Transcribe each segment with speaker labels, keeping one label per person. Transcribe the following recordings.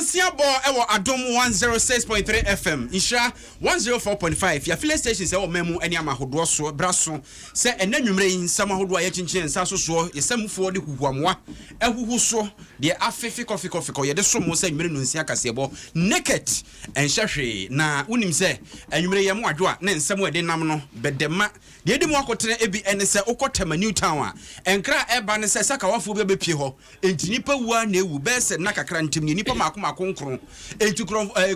Speaker 1: Kasiebo ewo Adom 106.3 FM Isha 104.5 ya filling station se o memu eni amahodo so braso se enanwumre yin samahodo aye chinchin sa so so yesamfo de huhuamwa ehuhu so de afefi coffee ye de so mo se nwumre no nsia Kasiebo Naket enhwehwe na unim se enwumre ye mo adwo na nsam ede nam no bedema de edi mo akotere ebi ene se ukotema new town a enkra eba ne se sakawafo be bepie ho entini pa wua na ewu be se na kakra ntim ni nipa makonkron enti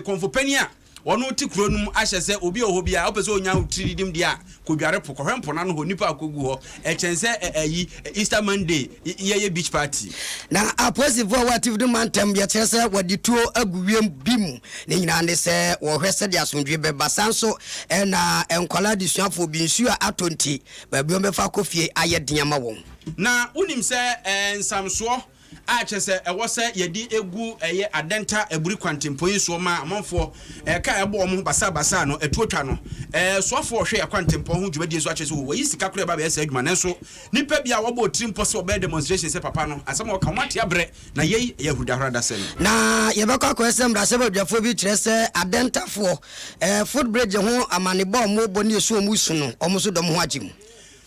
Speaker 1: konfopani a wono ti kronum ahye se obi oho bia opese onya utiridim dia kodware pokohwempo na no ho nipa akogu ho echense ayi Easter Monday ye beach party
Speaker 2: na aposivo wative do mantem ya chese wadituo aguwiem bimu ne nyina ne se wo hwese dia sondwe beba sanso na enkola disuafo bi nsu a atonti ba bi omefa kofie ayediama won
Speaker 1: na unim se ensamso achese ewose yedi egu eye adenta eburi kwantempoyin so ma amanfo ka ebo omo basa no etuotwa no soafo hwe yakwantempo ho dwumadi so achese wo yi sika kure ba be ese adwuma nenso nipa bia wo bo trimpo so be demonstration se papa no asem wo kamate abre na yei yahudahurada sen na
Speaker 2: yebekwa ko esem brase badwafo bi kirese adentafo footbridge ho amanebo mo boni so mu su no omo so dom ho agim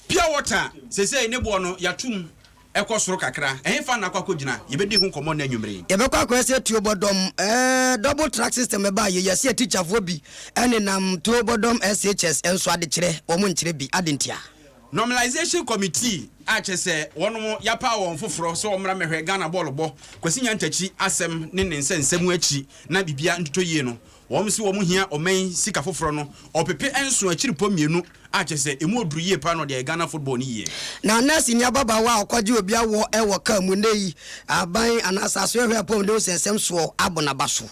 Speaker 1: pure water sese ne bo no yatum ekosoro kakra ehfa na kwakogina yebedi hu komo na anwumre
Speaker 2: yebekwa kwese tuobodom double track system eba ye yase teacher fo bi ene nam tuobodom SHS enso ade kire omo nkire bi adentia
Speaker 1: normalization committee achese wono yapa won foforo so omra mehwe Ghana ball bo kwasinya ntachi asem ne nsensem achi na bibia ntotoyie no womsi wo mu hia omen sika foforo no opepe enso akiri pomienu achese emu oduruye pa no de Ghana football ni ye
Speaker 2: na nasi ni ababa wa okwaje obi awo ewo ka mu nei aban anasaso hwe pom de sensem so abona baso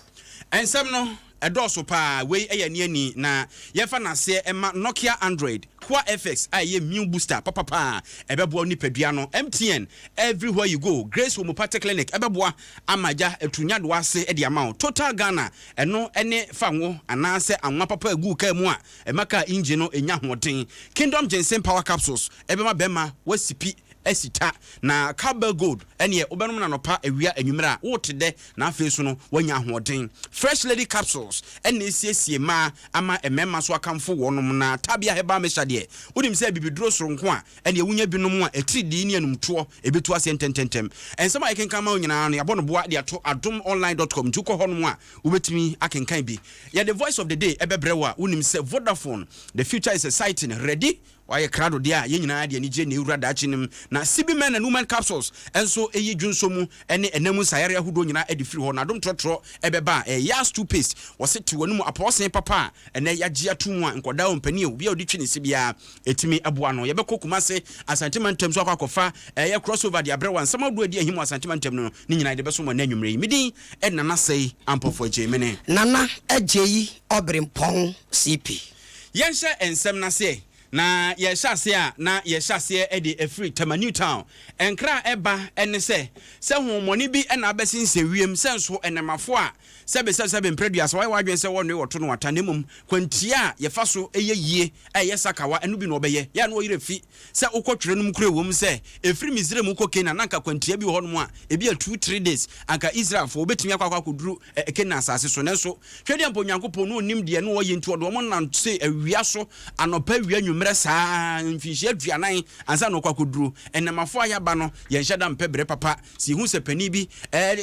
Speaker 1: ensem no edoso pa we eyani na yefa na se ema Nokia Android Kwa FX aye new booster papa ebeboa nipadua no MTN everywhere you go Grace Homopathic Clinic ebeboa amaja etunya do ase e de amount Total Ghana eno ene fanwo anase anwa papa egu ka mu a emaka engine no enya hoden Kingdom Ginseng Power Capsules ebema bema wasipi esita na Carbon Gold ene obenum na nopa awia anwumra wotede na afesu no wanya hoden Fresh Lady Capsules ene esiesie ma ama emema so akamfo wonum na tabia heba meshade udim se bibiduro soronko a ene ewunya binom a etridi ne anumto ebetu ase entententem ensema akenkan ma onyina no yabono boa de ato adomonline.com tuko honom a ubetimi akenkan bi ya the voice of the day ebebrewa unim se Vodafone the future is exciting ready waye krado dia ye nyina de ni je ne ewura da chinim na sibi men and women capsules enso eyi dwunsomu ene enamu sayare ahudo nyina edi firi ho na dom trotro ebeba yas toothpaste wose wanum aposen papa ene yagye atumu a nkoda ompani obi a odi twi ne sibia etimi aboa no yebekọ kumase asantimantem so akwakofa ye crossover de abrewa nsama do adi ahim asantimantem no ni nyina de beso mo na anwumre midin Nana Agyei Ampofo Adjei mene
Speaker 2: Nana Agyei Obrempong CP
Speaker 1: yenhye ensem na se na ye hyase na ye hyase e de free tema new town enkra eba ene se homoni bi ena abesinse wiem senso enemafo a sebe mpreduas why wadwen se wonwe woto no watanemum kwantia ye faso eyeyie eye sakawa enu bi no obeye ya no yire fi se ukotwere num kure wom se efri Misraim ukokena nanka kwantia bi ho no a ebi 2-3 days anka Israel fo obetumi akwa koduru ekena asase so nenso hwede ampo nyankopon no onim de no woye nti odo mo nan se awia so anopa awia nwumre saa mfihie aduanan ansa no kwa koduru enemafo ayaba no ye nhyeda mpebre papa si hu se pani bi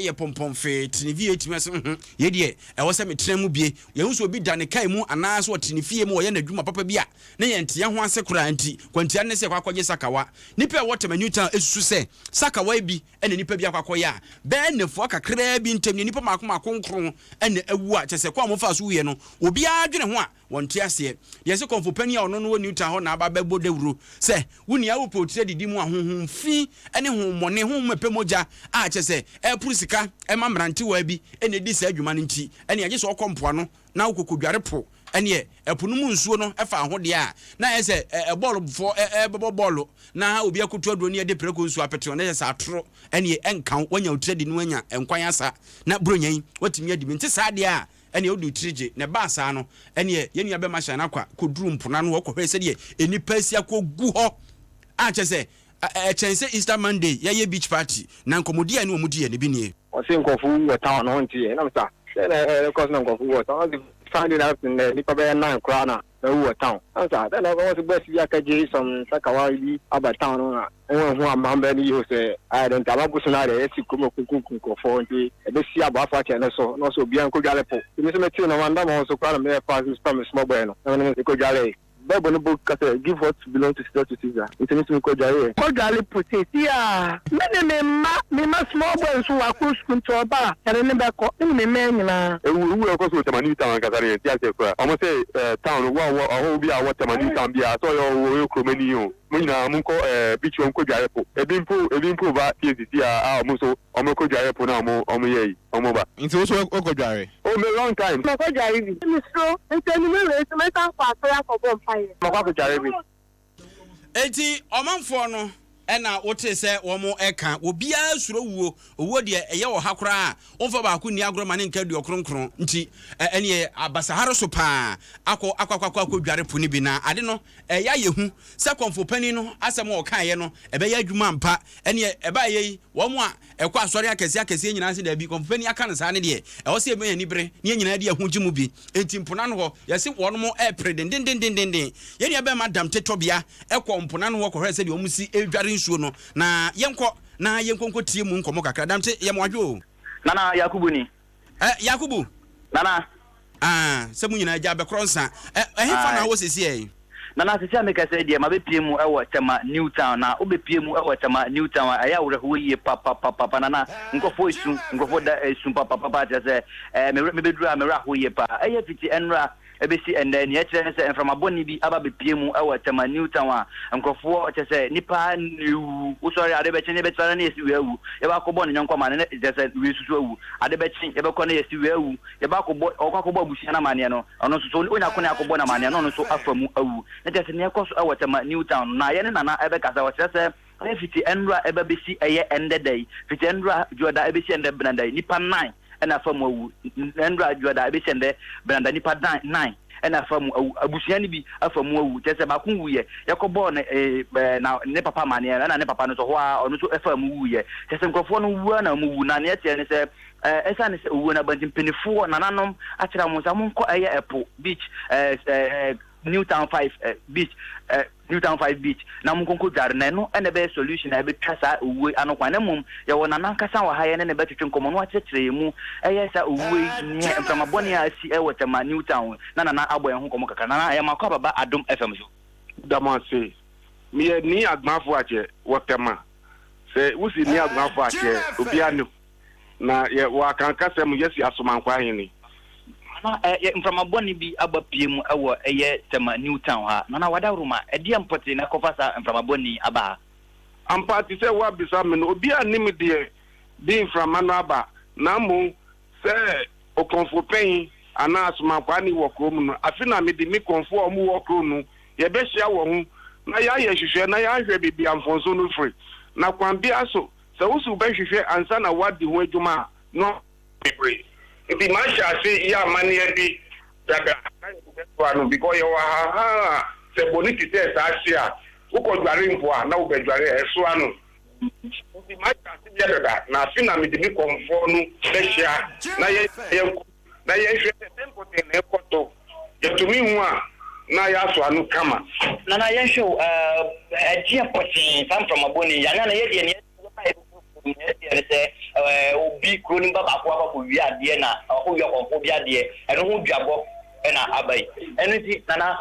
Speaker 1: ye pompom fe tinivi etimi se ye de wo se metremu bie ye hu so obi dane kai mu anaso otinifie mu ye na dwuma papa bia na ye ntia ho ase kura anti kwantia ne se kwakwaje sakawa nipa wote manyuta esusu se sakawa bi ene nipa bi akwakoya be nefo akakra bi ntem nipa makonkron ene awu a chese kwa mo fa so ye no obi adwene ho a wonte ase ye se konfopani a ono no woni uta ho na aba bebo dewuro se wuni awu potire didi mu ahohom fi ene ho mone ho mepemoja a chese epurusika ema mrante wa bi ene di sa adwuma nti ene age so okompoa no na ukokodware po ene epunumu nsuo no efa ahode a na ese ball fo bebo ball na obi akutu aduro ne de preko nsuo apete na ese atoro ene enkan wanya utredi no wanya enkwan asa na bronyan watimi adi nti sa de a ene odu trije ne ba sa no ene ye nua be ma shan akwa koduru mpona no okwohwe se de enipa sia kogu ho a chese chense Easter Monday ye beach party na nkomodi ani omudi ye ne bi nie
Speaker 3: o se nkofu we town no nti ye na msa then cause no go for so finding out in the Nipa 9 crown na town answer then I want to best ya Agyei some Sakawa about town on who am mambani you say I don't have a na dey esi kuma kuku for nti e be si aba afa che no so bia nko dwale po me se meti no wanda mo so kwa me pass small boy no no ko dwale Bible no book kase give what belong to Caesar. It means me ko dwale. Ko dwale put ya. Me ma small boy so wa ko school to ba. Ere ne be ko. Me nyina.
Speaker 4: Ewu ko so tamani town kasare ti ase kwa. Omo say town wo bi a wo tamani town bi a so yo kromani yo. Mo nyina mo ko beach wo ko dwale po. Ebi mpo ba TCC a mo so omo ko dwale po na omo ye omo ba.
Speaker 5: Nti wo so ko dwale.
Speaker 4: Oh, me long time.
Speaker 3: Me ko dwale bi. Me so ntani me we so me kan fa so ya ko bom fire. Mo ko dwale bi.
Speaker 1: Enti omanfo no ena wote se wo mo eka obia suro wuo owo de eye wo hakora a wonfa ba ko ni agroma ne nka du okronkron nti ene abasaharo so pa akọ dware po ni bi na ade no ya yehu se konfo pani no asem wo kan ye no ebe ya adwuma mpa ene eba ye wo mo a ekọ asori akese nyina se da bi konfo pani aka ne sa ne de e wo se ebe ni bere ne nyina de ahu gimu bi enti mpona no ho ye se wo no mo predendendendenden ye ne ebe madam tetobia ekọ mpona no ho ko hwe se de o musi edware nsuo no na yenko tie mu nkomo kakra damte ye mo adwo
Speaker 6: nana Yakubu ni
Speaker 1: Yakubu
Speaker 6: nana
Speaker 1: se mu nyina agya bekronsa hefa na wo sesi e
Speaker 6: nana sesi ameka se die ma be pie mu ewo tema Newtown na obe pie mu ewo tema Newtown aya wo reho ye papa nana nkofo esu da esu papa se me bedura me raho ye pa aya fiti enra ebesi ende ne kire se from aboni bi aba be pie mu ewo tema Newtown a nkofo che se nipa new usori ade be chenye be tsara na esi wewu e ba kobo ne nyanko ma ne je se we susu wewu ade be chen e be ko na esi wewu e ba kobo okwakobo abusia na mane no ono so onya ko na akobo na mane no ono so afamu awu ne je se ne ko so ewo tema Newtown na ye ne nana ebe kasa wo che se fiti enra ebe be si eye ende day fiti enra joda ebe si ende benanda nipa 9 ena famu awu enra joda ebe si ende benanda nipa 9 ena famu abusia ni bi afamu awu tese ba kun wuye yakobo na ne papa mane na ne papa no so ho a ono so afamu wuye tese nkofo no wu na mu wu na ne tie ne se esa ne se wu na bantim penifo na nanom akira mo sa mo nko eye epo beach Newtown 5 beach Newtown 5 beach na mo konko dware na no ene be solution na be twasa uwe anokwa na mum ye wona na nkasa wa haye ne be twetwe nkomo no akyekere mu eye sa uwe ne mfamabone a si e wotema Newtown na abo ye ho nkomo kaka na ya makwa baba Adom FM so
Speaker 4: Damase me ni Agbafo Adjei wotema se wusi ni Agbafo Adjei obianu na ye wa kan kasem yesi asomankwa hini
Speaker 6: mfamabone bi abapie mu ewo eye tema Newtown ha na wadaruma edi mpote na kofasa mfamabone aba
Speaker 4: ampati se wa bisa me no obi anim de mframano aba na mo se okonfo pen ana asomankwa ni wokrom no afina me de mi konfo omu wokrom no ye be hia wo hu na ya ye hwehwe na ya hwe bibi amfonso no free na kwambia so se wusu be hwehwe ansa na wadi ho adwuma no bebre ibi masha say ya mani bi daga no because you ha se boniti te sasia uko dware mpo a na ube dware eso anu ibi masha say ya daga na fina mi de mi konfo no behia na ye hwe tempo te na ekoto yetumi hu a na ya so anu kama
Speaker 6: na ye show Agyei Obrempong sam from aboni ya na ye de ne se obi kroni baba akwa ko wi ade na ko wi akonfo bi ade eno ho dwabo na abai eno ti nana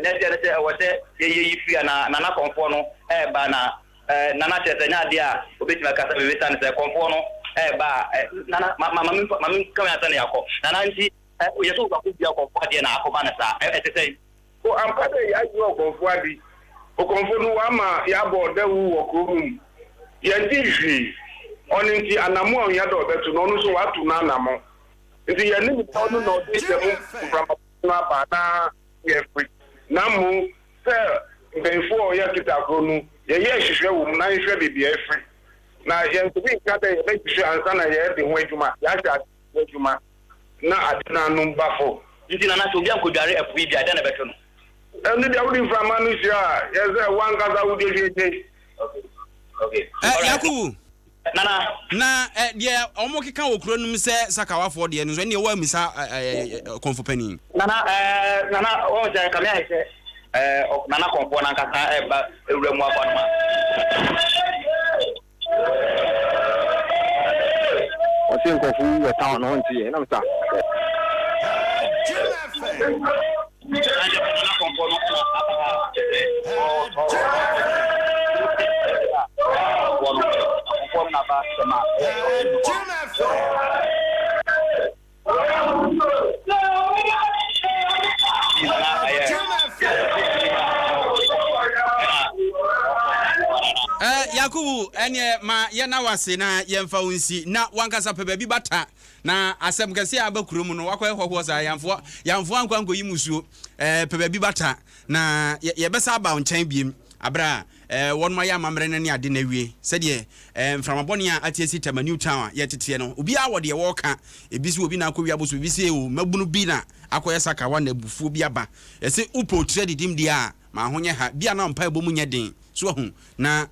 Speaker 6: ne se wote ye yifi na konfo no ba na nana tete nya ade a obetima kasa be betan se konfo no ba nana mama kama ata na yakọ nana nti ye so ba ko bi akonfo ade na akoba na sa etete
Speaker 4: ko ampade ya ju akonfo ade okonfo wa ma ya bo de wu wokorum ye ndifi oni nti anamu on ya do betu no no so watu na anamo nti ye ni to no no de mu from na ba na ye free na mu se benfo ya kitakro nu ye hwehwe wo na hwehwe bibi e free na ye nti bi ka de ye be hwehwe ansa na ye de ho adwuma ya sha adwuma na adina no mbafo
Speaker 6: nti nana so bi ankodware epo bi ada na beto no
Speaker 4: and the Audi from Manusia, yes, one Gaza would be.
Speaker 6: Okay.
Speaker 1: Yakubu. na deɛ ɔmo keka wɔ kuro num sɛ sakawafo deɛ no so ne ɛwɔ amisa konfo pani
Speaker 6: nana o je kamia ise nana konfo na nkasa eba ewura mu akwa no ma
Speaker 3: o se konfo wo town no nti e na msa
Speaker 1: Yakubu ene ma ye na wase na ye mfa wonsi na wankasa pe baabi bata na asem kese abakuro mu no wakwa hwehwo sa yamfo ankwanko yi musuo pe baabi bata na ye besa aba onchen biem abra won ma ya mamre ne ade na wie se de mframabone a atiesi tema new town ye tete no obi a wode wo ka ebisi obi na akowia boso obi se o mabunu bi na akoye saka wa na bufuo bi aba ese upo trade dim dia ma honye ha bia na mpa ebomu nye den so hu na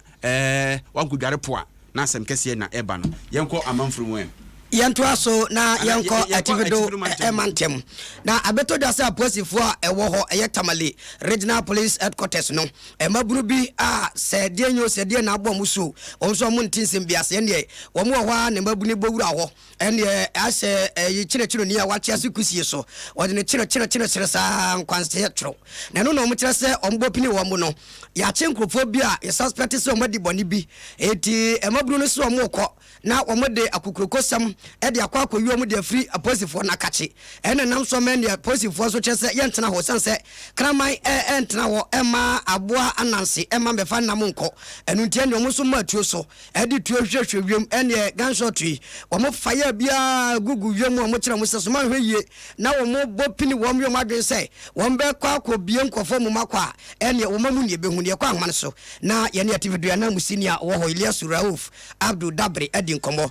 Speaker 1: wanku dware poa na asem kese na eba no yenko amanfuru mu
Speaker 2: yento aso na yenko ativido emantem na abeto da sa posifo a ewo ho tamale regional police headquarters no maburu bi a se de nyo se de na abom so onso mo ntinsem biase ne wo mo ho a ne mabuni bowura ho ene ase yi chire ni a wache ase kusie so wo de ne chire sa nkwanse tro na no no mo chire se ombo pini wo mo no ya che nkrofo bi a ye suspect se o madi boni bi eti maburu no so mo ko na wo mo de akukurokosam ede akwa yi mu de free aposifo na kache ene nam so men de aposifo so chese ye ntena ho sanse kraman entena ho ema aboa ananse ema befa nam nko enu ntie ne mo so matuo so ede tuo hwehwe wiem ene gunshot yi wo mo fire bia gugu wiem wo mo kire mo seso ma hweye na wo mo bopini wo mo adwen se wo be kwa bie nkofo mu makwa ene wo mamu ne behu ne kwa ahman so na ye ne activity na musinia wo ho Elias Rauf Abdul Dabri edi nkomo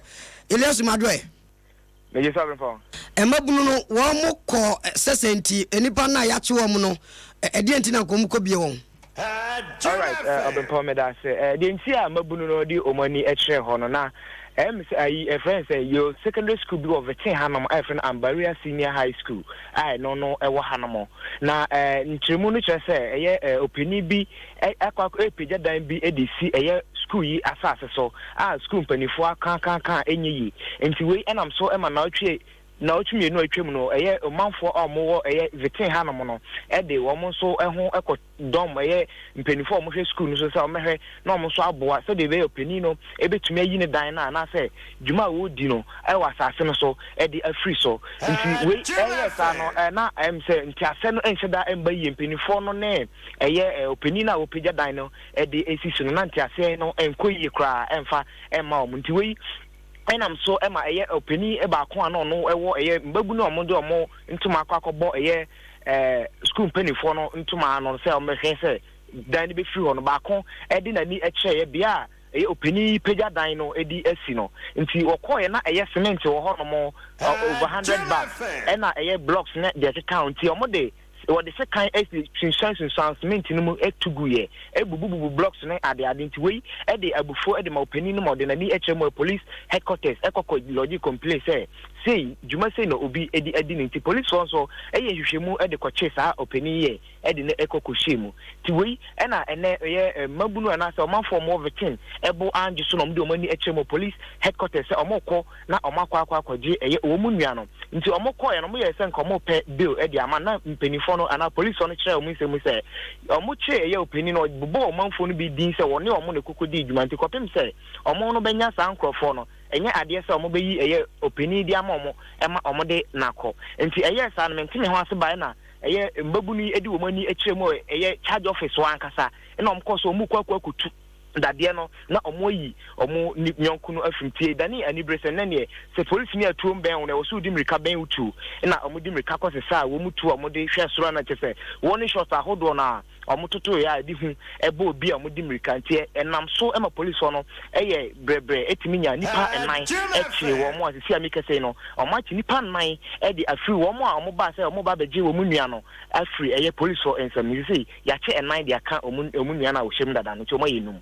Speaker 2: Elias Madwe
Speaker 3: Agyei Obrempong
Speaker 2: emabunu no wo mo ko sesenti enipa na ya che wo mo no edi enti na ko mo ko bie won
Speaker 3: all right Obrempong me da say the enti a mabunu no di omani ekire ho no na a friend say your secondary school be of 10 hanam a friend Ambaria Senior High School no ewo hanamo na nchiremu no che say opini bi akwa epeja dan bi edisi school yi asase so school mpanifo kan enyi enti we enam so ema na otwe na otumi no atwem no omanfo omo vitin hanam no de wo mo so ho dom mpanifo omo hwe school no so say omehwe na omo so aboa so de be opini no ebetumi ayi ne dan na say djuma wo di no asase no so de afri so nti we sa no na say nti ase no enhyeda emba yi mpanifo no ne opini na wo pagya dan no de esisi no na nti ase no enkoyi kra emfa emma omo nti we enam so ema opini ba ko ano no ewo mbabu no omo de omo ntuma akwakobo school penifo no ntuma ano se omehwe se dan be free ho no ba ko edi nani ekye bia opini pagya dan no edi asi no nti wokoye na cement wo ho no mo over 100 bags ena blocks na de count ti omo de what the second since mint no etuguye ebububu blocks na ade nti we e de abufo e de ma opani no mo de na ni HM police headquarters ekoko logic complaint say juma say no obi edi nti police so hwehwemu e de kwache sa opani ye e de na ekoko shemu ti we e na ene mabunu ana say omanfo mo vetin ebo anju so no mde omani HM police headquarters say omokọ na omakọ akwaje omu nuano nti omokọ ye no mo ye say nkomo pe bill e de ama na mpenifo no ana police on kire omu nsemu say omu che opani no bobo omanfo no bi din say woni omu ne kokodi djuma nti kopem say omu no benya sa nkrofo no enye ade say omu beyi opani di ama omu ema omu de nakọ nti sa no mentime ho ase bae na mbabuni edi omani akire mu charge office wankasa na omkoso omu kwakutu dade no na omoyi omo nyonku no afimtie dani anibrese na ne se police ni atuom ben na wosu di mirika ben utu na omo di mirika kwose sa wo mutu omo de hwe soro na chese woni shot ahodo na omo toto ya di hu ebo obi omo di mirika ntie enam so ema police no brebre etimi nya nipa enan echi wo mo asisi amikese no omo achi nipa nan di afri wo mo a omo ba se omo ba beje wo mu nua no afri police so ensam you see ya che enan dia ka omo nua na wo hyem dada no che omo yenum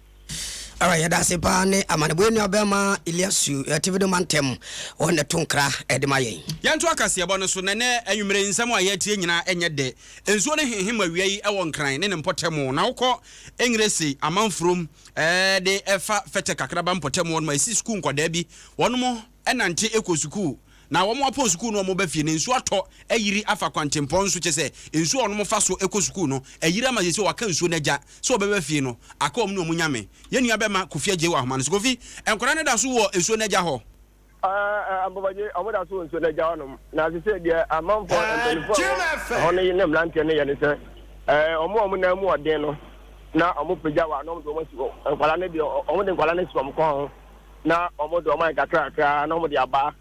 Speaker 2: Alright, that's a pane. I'm an bueno Obama, Iliasu, TV Mantem, on the Tunkra, Edmaye.
Speaker 1: Yanto Kasiebo no so nene enwumre nsam a yɛtie nyina enye de. Ensuo ne hehim awiei ɛwɔ nkran ne mpɔtɛmo na wokɔ engresi amanfrom de ɛfa fete kakraba mpɔtɛmo no ma esi school nkɔda bi. Wɔnom ɛnante ekɔ na wɔn apɔ sukuu no wɔn bɛfie ne nsu atɔ ayiri afa kwantempɔn nso kyɛ sɛ nsu a wɔn fa so ekɔ sukuu no ayiri ama yɛsɛ waka nsu n'agya sɛ ɔbɛbɛfie no aka wɔn no wɔn nyame yɛn nua bɛma Kofi Agyei wɔ ahoma no so Kofi nkɔla ne da so wɔ nsu n'agya hɔ.
Speaker 3: Ampofo ɔmo da so nsu n'agya hɔ nom na sɛ deɛ amanfo mpanyinfo ɔno yi ne mmeranteɛ ne yɛ ne sɛ ɔmo na mu ɔden no na ɔmo pagya wa na ɔmo de ɔmo si nkɔla ne deɛ ɔmo de nkɔla ne si ɔmo kɔn ho na ɔmo de ɔmo ayɛ kakrakra na ɔmo de aba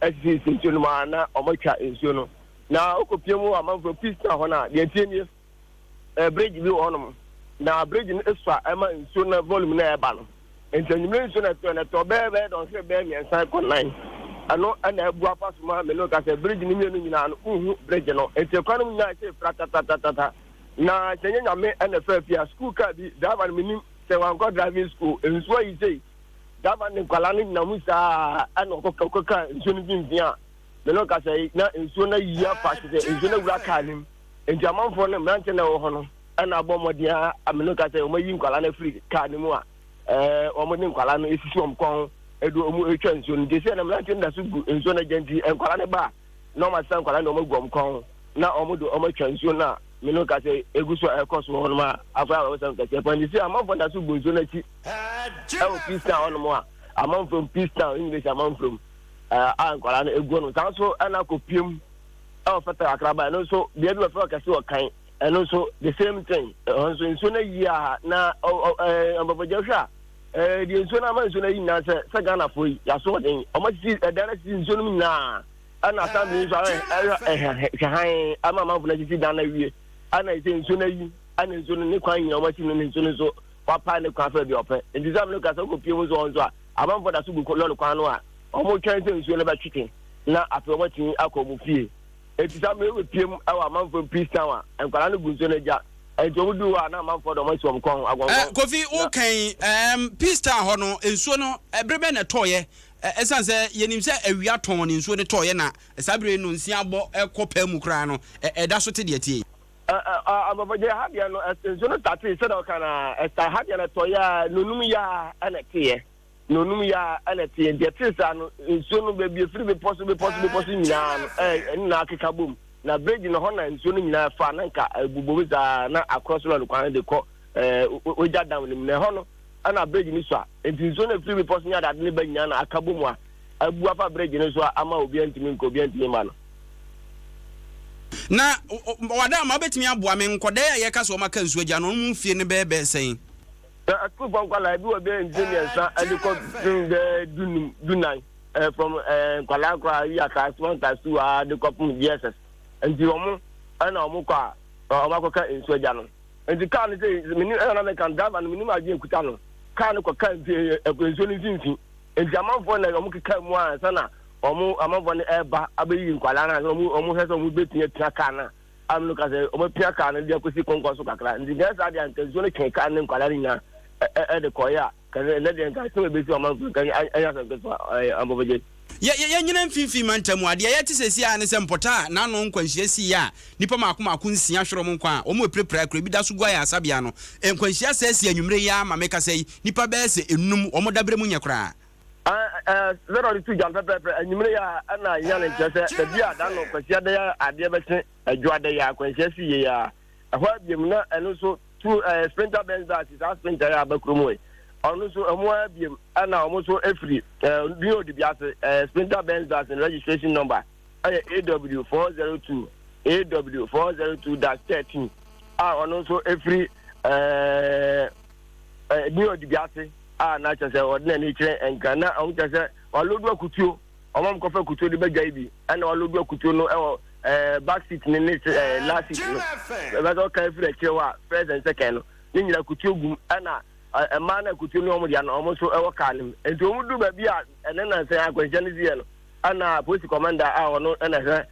Speaker 3: esi nsuo no ma na ọmọtwa nsuo no na okopie mu amanfo peace na hɔ na de tie nie bridge bi wɔ no na bridge no esua ɛma nsuo na volume na ɛba no ntanyimire nsuo na to bɛɛ don se bɛɛ miɛnsa kɔ nan ano ɛna ebu afa so ma melo ka sɛ bridge no mienu nyina no uhu bridge no ntekwa no nyina se fratatatata na kyenya nyame ɛna fa pia school car bi driver no minim sɛ wankɔ driving school nsuo yi sei dava ne kwala ne na musa ana kokoka nsuo no bimfia me no ka say na nsuo na yia fa se nsuo na wura ka nim enti amanfo ne mrante na wo ho no ana abɔ modia me no ka say o mayi kwala na free ka nim a o mo ne kwala no esisi om kon edu o mu etwa nsuo no de se na mrante na so gu nsuo na genti kwala ne ba no ma san kwala na o magu om kon na o mo do o ma twa nsuo na me no ka say eguso ekɔso ho no ma afa o san ka say pon de se amanfo na so gu nsuo na chi peace town no more. I'm from peace town English. I'm from Angola. Eguano. So and I could pim. Our father Akraba. And also the other folk I saw kind. And also the same thing. Also in sooner year na Joshua. The sooner man sooner in answer Sagana for ya so thing. I must see a direct in soon na. And I found this I'm a man from the down every. And I say sooner you and in soon Niquine or watching in soon so. Papa ne kwafa bi ope ndi zam no kasa ko pie mu zo onzo a abanfo da so bu ko lolo kwano a omo twan se nsuo le ba twiten na ape omo tin akomu fie enti zam no we pie mu awa amanfo peace town a enkwara no gunso na ja enti omu du a na amanfo do mo so om kon agwon
Speaker 1: Kofi o kan peace town ho no nsuo no ebrebe na toye esan se yenim se awia ton ne nsuo ne toye na sabre no nsia abo ekopa mu kra no eda so te de tie Ababaje habia no so no tati se da kana esta habia na toya nonum ya anete nonum ya anete de tisa no so no be bi free be possible nyina no na akeka bom na bridge no ho na so no nyina fa na nka abubo za na across road kwan de ko oja down ni ho no ana bridge ni so a enti so no free be possible nya da ne ba nyina na aka bom a abu afa bridge ni so ama obi antimi nko obi antimi ma no na wada ma betimi aboa me nkɔda ya ka so maka nsu agya no mu fie ne bɛbɛ sɛn
Speaker 3: aku kwala bi obi engineer sa aliko dunai from kwala kwa ya ka small tasu de kopum Jesus enti omo ana omo kwa omakoka nsu agya no enti ka ne say mini na me kan driver no mini ma agye nkuta no ka ne kwa kan nsu ni finfin enti amanfo na omo keka mu a sana omo amavo ne eba abeyi nkwala na omo hese omo betinye tia kana amno ka se omo pia kana dia kosi konkoso kakra ndi gasa dia ntezo ne kenka ne nkwala nya de koya ka ne de nka se besi omo kan aya se nkeso amboje
Speaker 1: ye nyina mfimfi mantamu ade ye tisesi a ne se mpota na no nkwanhia si ya nipa maako nsia hwero mo nkwa omo eprepra akra bi da so gwa ya asabia no nkwanhia sesi anwumre ya ma meka sei nipa be se enum omo dabre mu nyakra
Speaker 3: zero to jump pepper and you may ana yan just the bia dan no kwasia da ade bete adwade ya kwasia si ya ahwa biem na and also two sprinter benz that is sprinter ya bakrumo also amwa biem ana almost every bio de biase sprinter benz that registration number AW402 AW402-13 also every bio de biase na chese ordinary kire enka na on chese walodu akutuo omam kofa kutuo de bagya bi na walodu akutuo no back seat ne last seat no bezo kan free kire wa first and second no ni nyira kutuo gum na ma na kutuo no omo dia no omo so ewo kanim enti omo du ba bi a ene na se akwanhia ne die no ana police commander a ono na he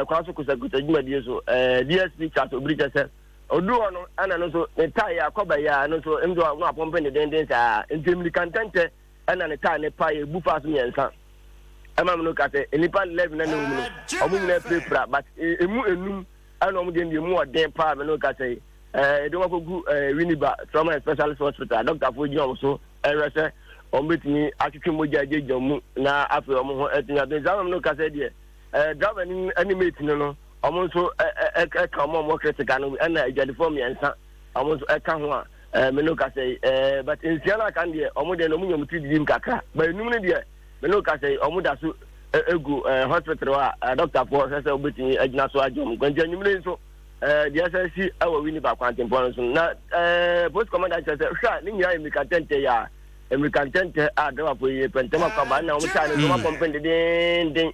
Speaker 3: kwaso kusakuta juma die so DSP chat obri chese odu no ana no so ne tie akoba ya no so emdo no apompe ne den sa entemli kantante ana ne tie ne pa ye bu fast nyensa ama no ka se enipa 11 na no mu no omu na prepra but emu enum ana omu de mu oden pa me no ka se do wa kogu Winiba trauma specialist hospital doctor for you so erese ombetini atwetwe moja Agyei mu na afi omu ho etinya de zama no ka se de driver ni animate no omo so ka mo critical no na ejade form yansa omo so ka ho a me no ka say but insiana kan de omo de no mu nyom tidim kakra ba enum ne de me no ka say omo da so egu hospital wa doctor for say obetini agina so ajom gwanti anyum ne so the SSC awo Winiba kwantempo so na post commander say sha ni nya emikatente ya emikatente a driver for ye pentema kwa ba na omo cha ne no company den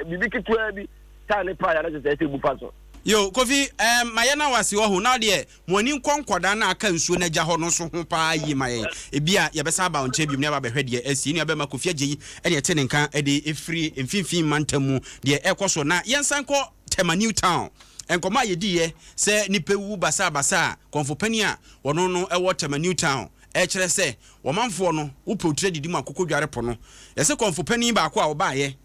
Speaker 3: bibi kitwa bi tane pa ya na se bu faso
Speaker 1: yo Kofi mayana wasi wo ho na de mo ani nkonkoda na aka nsuo na gya ho no so ho pa yi maye ebia ye besa ba onche bi ne ba behwe de asi ne ba ma Kofi Agyei e de tene nka e de efiri mfimfin mantamu de ekoso na yensan ko Tema New Town enkoma ye diye se nipewu basa konfopani a wono no e wo Tema New Town e kire se wo manfo no wo potre didi mu akoko dware po no ye se konfopani ba ko a wo ba ye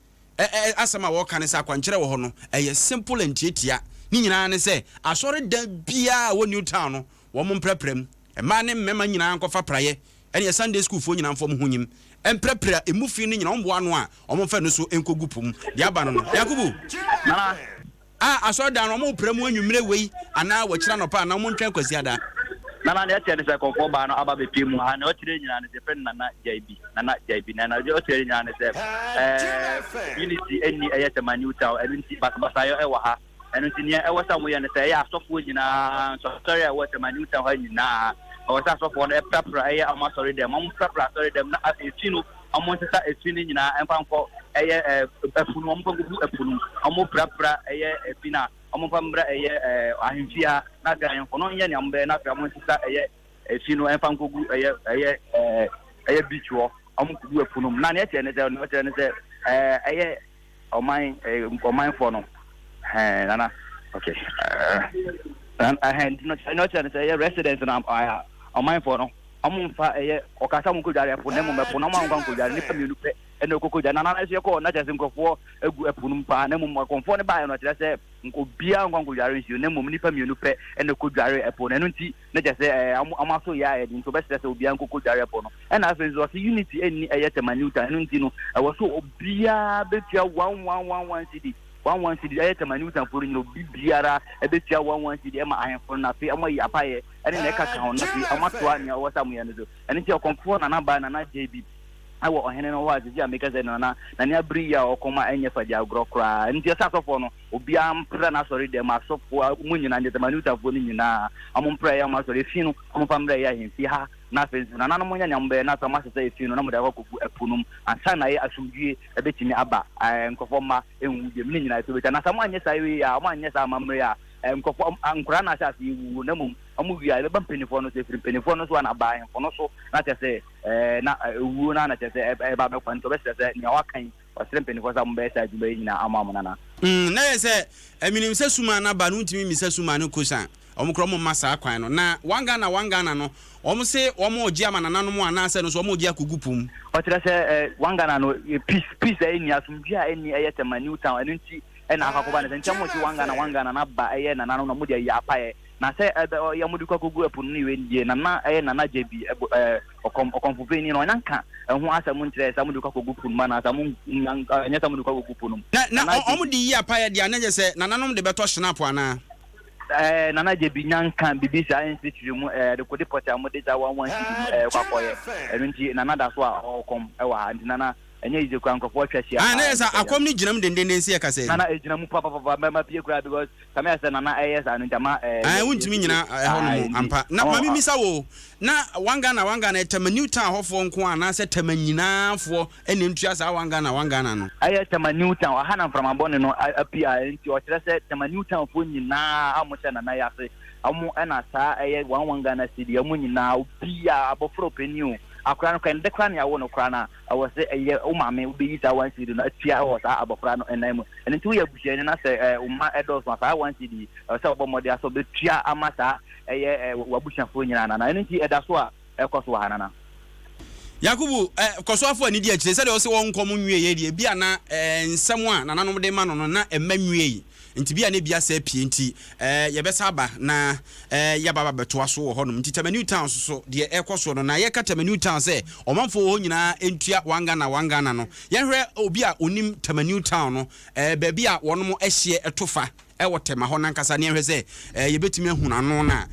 Speaker 1: asama wo kan se akwankyere wo ho no eye simple and tietia ni nyina ne se asore da bia wo New Town no wo mo mprɛprɛm ma ne mmema nyina nkɔfa praye ene Sunday school fo nyina mfom hunyim emprɛprɛ emufi ne nyina omboa no a omo fa no so enkogu pom de aba no no Yakubu
Speaker 6: na
Speaker 1: asore da no mo prɛmu anwumre wei ana wo kyira no pa na mo ntwa kwasi ada
Speaker 6: na ne ate ne se konfo ba no aba bepie mu ha na o kire nyina ne se pen na Agyei na o kire nyina ne se unity eni Tema New Town unity basa yo e wa ha unity ne e wa sa mo ye ne se ya asofo nyina so sorry e Tema New Town ha nyina o sa asofo no e prapra e ama sorry dem am prapra sorry dem na afinu amo ntesa efini nyina empanko eye efunu amo pangu efunu amo prapra eye efina amo pambra eye ahimfia na ga yemfo no nya nyambe na amo ntesa eye efinu empanko gu eye bichwo amo kugu efunu na ne tie ne se eye oman for no nana okay no tie ne se eye residents na oman for no amumfa okasa mu kujare po ne mu me po na ma ngwan kujare ni pamilu pe ene okokojare na na se ko na jase nkofo egu epunum pa ne mu konfo ne ba no kire se nko bia ngwan kujare nsi ne mu ni pamilu pe ene okojare epo ne nti na jase amaso ya e nto be se obia nkokojare po no ena afen zo se unity eni Tema New Town nti no e wo so obia betia 1111 cd 11 cd Tema New Town for no bibiara e betia 11 cd e ma ahemfo na pe amayi apaye ene ne kaka ho na pe amato anya wo samu ya no zo ene ti okonfo na ba na JB awo ohene no wa Agyei ameka ze na ne abri ya okoma enye faja agrokra nti asafo no obia mpra na sorry dem asofo munyina ne Tema New Town for nyina amompra ya ma sorry finu amompamra ya hemfi ha na fenzi na nanu munya nyambe na sama sese finu na muda kwakugu epunum ansa na ye asumdue ebetimi aba nkofo ma enwudie mni nyina to beta na sama anye sayi ya ma anye sa mamre ya nkofo ankura na sha si wu na mum amu wi ya be penifo no se penifo no so na ba enfo no so na tese na wu na tese e ba be kwanto be tese nya wakan wasrem penifo sa mbe sa jibe nyina amamu na
Speaker 1: na ye se eminim se suma na ba no ntimi mi se suma no kosan omukro mo masa akwan no na wangana no omo se omo oji ama nananom ana se no so omo oji akugupum
Speaker 6: o tira se wangana no peace eni asumdua eni Tema New Town enti ena akakoba ne ntia mo ji wangana na ba nananom na mo dia ya pae na se ya mo di kwakugu epunu ni we ndie na na JB okonfupeni no nyanka ho asamu ntire sa mo di kwakugu punu ma na asamu nya sa mo di kwakugu punu
Speaker 1: na omo di ya pae dia na je se nananom de beto snap ana
Speaker 6: nana JB nyanka bibisa institute mu de kodi pota mu de za 11 kwakoye nti nana da so a okom ewa nti nana enye ize kwa nkofo twahia
Speaker 1: na yesa akom ni ginam denden se yakase
Speaker 6: nana ejinam papa mama pie kura because kama yesa nana ayesa no ntama
Speaker 1: wuntimi nyina hono ampa na mami misa wo na wangana Tema New Town hofo nko ana se Tema nyina fo ene ntua sa wangana no
Speaker 6: Tema New Town ahana from abone no apia nti o kire se Tema New Town fo nyina amocha nana yase amu ena sa wangana city amu nyina obia abofro peniu akra no kan de kra na wo no kra na awo se eye o ma me obi isa 1 cd na atia wo sa abofra no enam ene nti wo ya buhia ni na se o ma edos ma sa 1 cd se obo mode aso be tua amasa eye wabushafo nyina na ene nti eda so a ekoso ha na
Speaker 1: Yakubu kosoafo ani di akire se de o se won kom nwie ye de bia na nsem a nananom de ma no na emma nwie yi nti bia na bia sa pie nti ye besa aba na ya baba beto aso wo honom nti Tamanu Town so de ekoso no na ye ka Tamanu Town se omanfo ho nyina entua wanga na no ye hwe obi a onim Tamanu Town no ba bia wonom ehye etofa ewotema ho nankasa ne ehwe se ye betimi ehuna no na